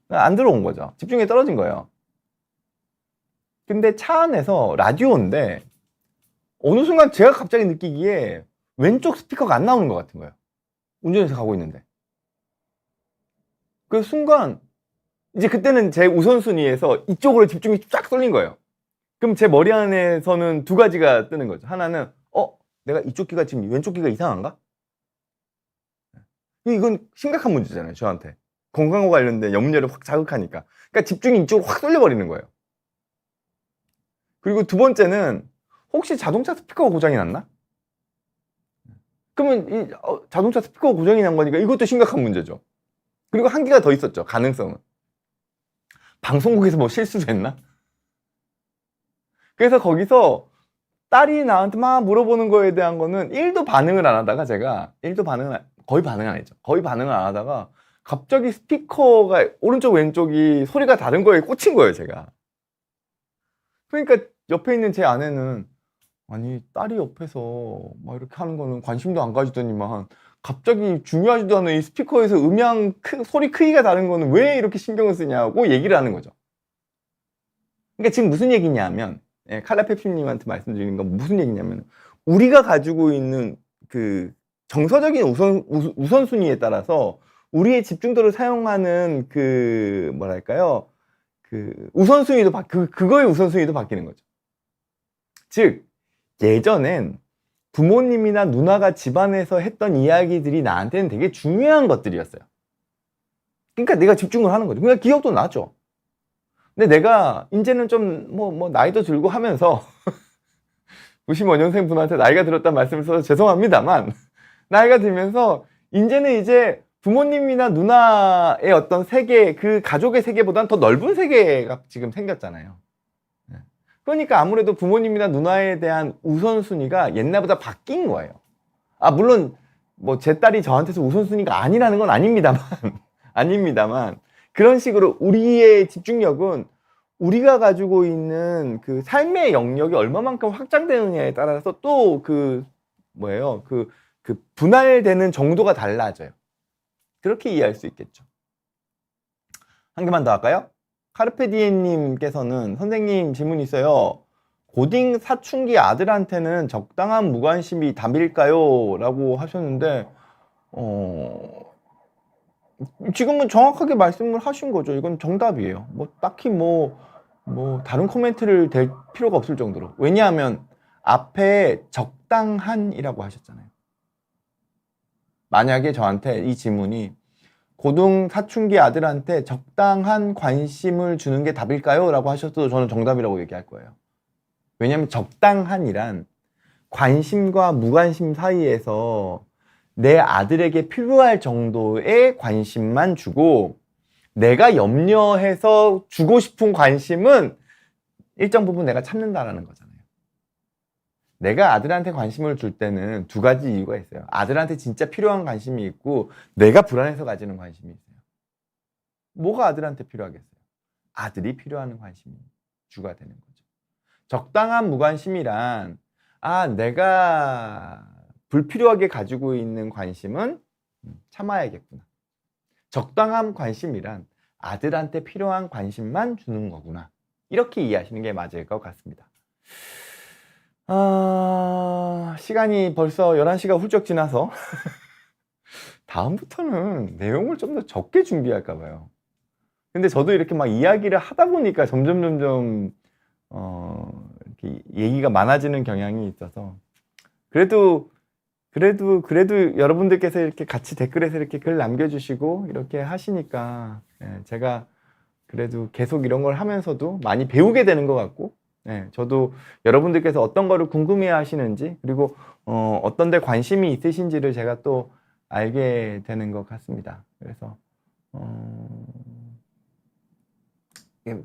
안 들어온 거죠. 집중력이 떨어진 거예요. 근데 차 안에서 라디오인데 어느 순간 제가 갑자기 느끼기에 왼쪽 스피커가 안 나오는 것 같은 거예요. 운전해서 가고 있는데. 그 순간 이제 그때는 제 우선순위에서 이쪽으로 집중이 쫙 쏠린 거예요. 그럼 제 머리 안에서는 두 가지가 뜨는 거죠. 하나는 내가 이쪽 귀가 지금 왼쪽 귀가 이상한가? 이건 심각한 문제잖아요. 저한테. 건강과 관련된 염려를 확 자극하니까. 그러니까 집중이 이쪽으로 확 쏠려버리는 거예요. 그리고 두 번째는 혹시 자동차 스피커가 고장이 났나? 그러면 이 자동차 스피커가 고장이 난 거니까 이것도 심각한 문제죠. 그리고 한 개가 더 있었죠. 가능성은. 방송국에서 뭐 실수를 했나? 그래서 거기서 딸이 나한테 막 물어보는 거에 대한 거는 1도 반응을 안 하다가 제가 거의 반응을 안 했죠. 거의 반응을 안 하다가 갑자기 스피커가 오른쪽 왼쪽이 소리가 다른 거에 꽂힌 거예요, 제가. 그러니까 옆에 있는 제 아내는 아니 딸이 옆에서 막 이렇게 하는 거는 관심도 안 가지더니만 갑자기 중요하지도 않은 이 스피커에서 소리 크기가 다른 거는 왜 이렇게 신경을 쓰냐고 얘기를 하는 거죠. 그러니까 지금 무슨 얘기냐면 칼라 펩시님한테 말씀드리는 건 무슨 얘기냐면 우리가 가지고 있는 그 정서적인 우선순위에 따라서 우리의 집중도를 사용하는 그 뭐랄까요 그 우선순위도 그거의 우선순위도 바뀌는 거죠. 즉 예전엔 부모님이나 누나가 집안에서 했던 이야기들이 나한테는 되게 중요한 것들이었어요. 그러니까 내가 집중을 하는 거죠. 그러니까 기억도 나죠. 근데 내가 이제는 좀 뭐 나이도 들고 하면서 95년생 분한테 나이가 들었다는 말씀을 써서 죄송합니다만 나이가 들면서 이제는 이제 부모님이나 누나의 어떤 세계, 그 가족의 세계보다는 더 넓은 세계가 지금 생겼잖아요. 그러니까 아무래도 부모님이나 누나에 대한 우선순위가 옛날보다 바뀐 거예요. 물론 뭐 제 딸이 저한테서 우선순위가 아니라는 건 아닙니다만 그런 식으로 우리의 집중력은 우리가 가지고 있는 그 삶의 영역이 얼마만큼 확장되느냐에 따라서 또 그 분할되는 정도가 달라져요. 그렇게 이해할 수 있겠죠. 한 개만 더 할까요? 카르페디엠님께서는 선생님 질문 있어요. 고딩 사춘기 아들한테는 적당한 무관심이 답일까요? 라고 하셨는데 지금은 정확하게 말씀을 하신 거죠. 이건 정답이에요. 뭐 딱히 뭐 다른 코멘트를 댈 필요가 없을 정도로. 왜냐하면 앞에 적당한이라고 하셨잖아요. 만약에 저한테 이 질문이 고등 사춘기 아들한테 적당한 관심을 주는 게 답일까요? 라고 하셔도 저는 정답이라고 얘기할 거예요. 왜냐하면 적당한이란 관심과 무관심 사이에서 내 아들에게 필요할 정도의 관심만 주고 내가 염려해서 주고 싶은 관심은 일정 부분 내가 참는다라는 거잖아요. 내가 아들한테 관심을 줄 때는 두 가지 이유가 있어요. 아들한테 진짜 필요한 관심이 있고 내가 불안해서 가지는 관심이 있어요. 뭐가 아들한테 필요하겠어요? 아들이 필요한 관심이 주가 되는 거죠. 적당한 무관심이란 내가 불필요하게 가지고 있는 관심은 참아야겠구나. 적당한 관심이란 아들한테 필요한 관심만 주는 거구나. 이렇게 이해하시는 게 맞을 것 같습니다. 시간이 벌써 11시가 훌쩍 지나서 다음부터는 내용을 좀 더 적게 준비할까 봐요. 근데 저도 이렇게 막 이야기를 하다 보니까 점점 이렇게 얘기가 많아지는 경향이 있어서 그래도 여러분들께서 이렇게 같이 댓글에서 이렇게 글 남겨주시고 이렇게 하시니까 제가 그래도 계속 이런 걸 하면서도 많이 배우게 되는 것 같고 저도 여러분들께서 어떤 거를 궁금해 하시는지 그리고 어떤 데 관심이 있으신지를 제가 또 알게 되는 것 같습니다. 그래서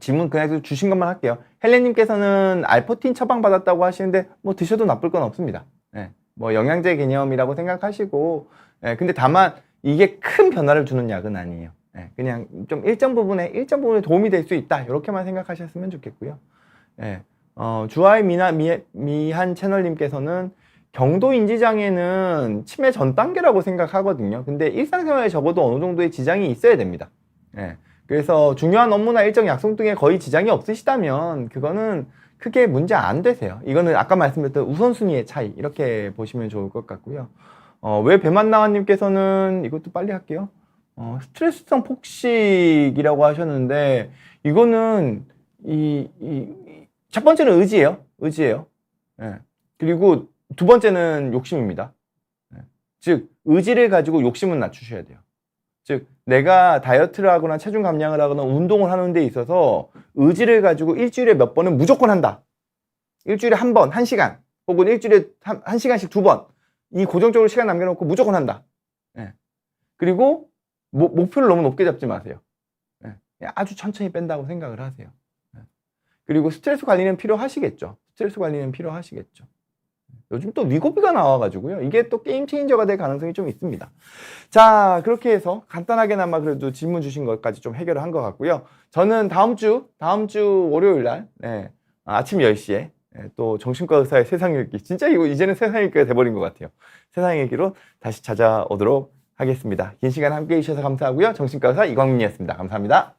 질문 그냥 주신 것만 할게요. 헬렌님께서는 알포틴 처방받았다고 하시는데 뭐 드셔도 나쁠 건 없습니다. 뭐 영양제 개념이라고 생각하시고 근데 다만 이게 큰 변화를 주는 약은 아니에요. 그냥 좀 일정 부분에 도움이 될 수 있다 이렇게만 생각하셨으면 좋겠고요. 주아의 미한 채널님께서는 경도 인지장애는 치매 전 단계라고 생각하거든요. 근데 일상생활에 적어도 어느 정도의 지장이 있어야 됩니다. 그래서 중요한 업무나 일정 약속 등에 거의 지장이 없으시다면 그거는 크게 문제 안 되세요. 이거는 아까 말씀드렸던 우선순위의 차이 이렇게 보시면 좋을 것 같고요. 왜 배만나와님께서는 이것도 빨리 할게요. 스트레스성 폭식이라고 하셨는데 이거는 첫 번째는 의지예요. 그리고 두 번째는 욕심입니다. 즉 의지를 가지고 욕심은 낮추셔야 돼요. 즉 내가 다이어트를 하거나 체중 감량을 하거나 운동을 하는 데 있어서 의지를 가지고 일주일에 몇 번은 무조건 한다. 일주일에 한 번, 1시간 혹은 일주일에 1시간씩 2번 이 고정적으로 시간 남겨놓고 무조건 한다. 그리고 목표를 너무 높게 잡지 마세요. 아주 천천히 뺀다고 생각을 하세요. 그리고 스트레스 관리는 필요하시겠죠. 요즘 또 위고비가 나와가지고요. 이게 또 게임 체인저가 될 가능성이 좀 있습니다. 자, 그렇게 해서 간단하게나마 그래도 질문 주신 것까지 좀 해결을 한 것 같고요. 저는 다음 주 월요일 날, 아침 10시에 또 정신과 의사의 세상 읽기. 진짜 이거 이제는 세상 읽기가 돼버린 것 같아요. 세상 읽기로 다시 찾아오도록 하겠습니다. 긴 시간 함께 해주셔서 감사하고요. 정신과 의사 이광민이었습니다. 감사합니다.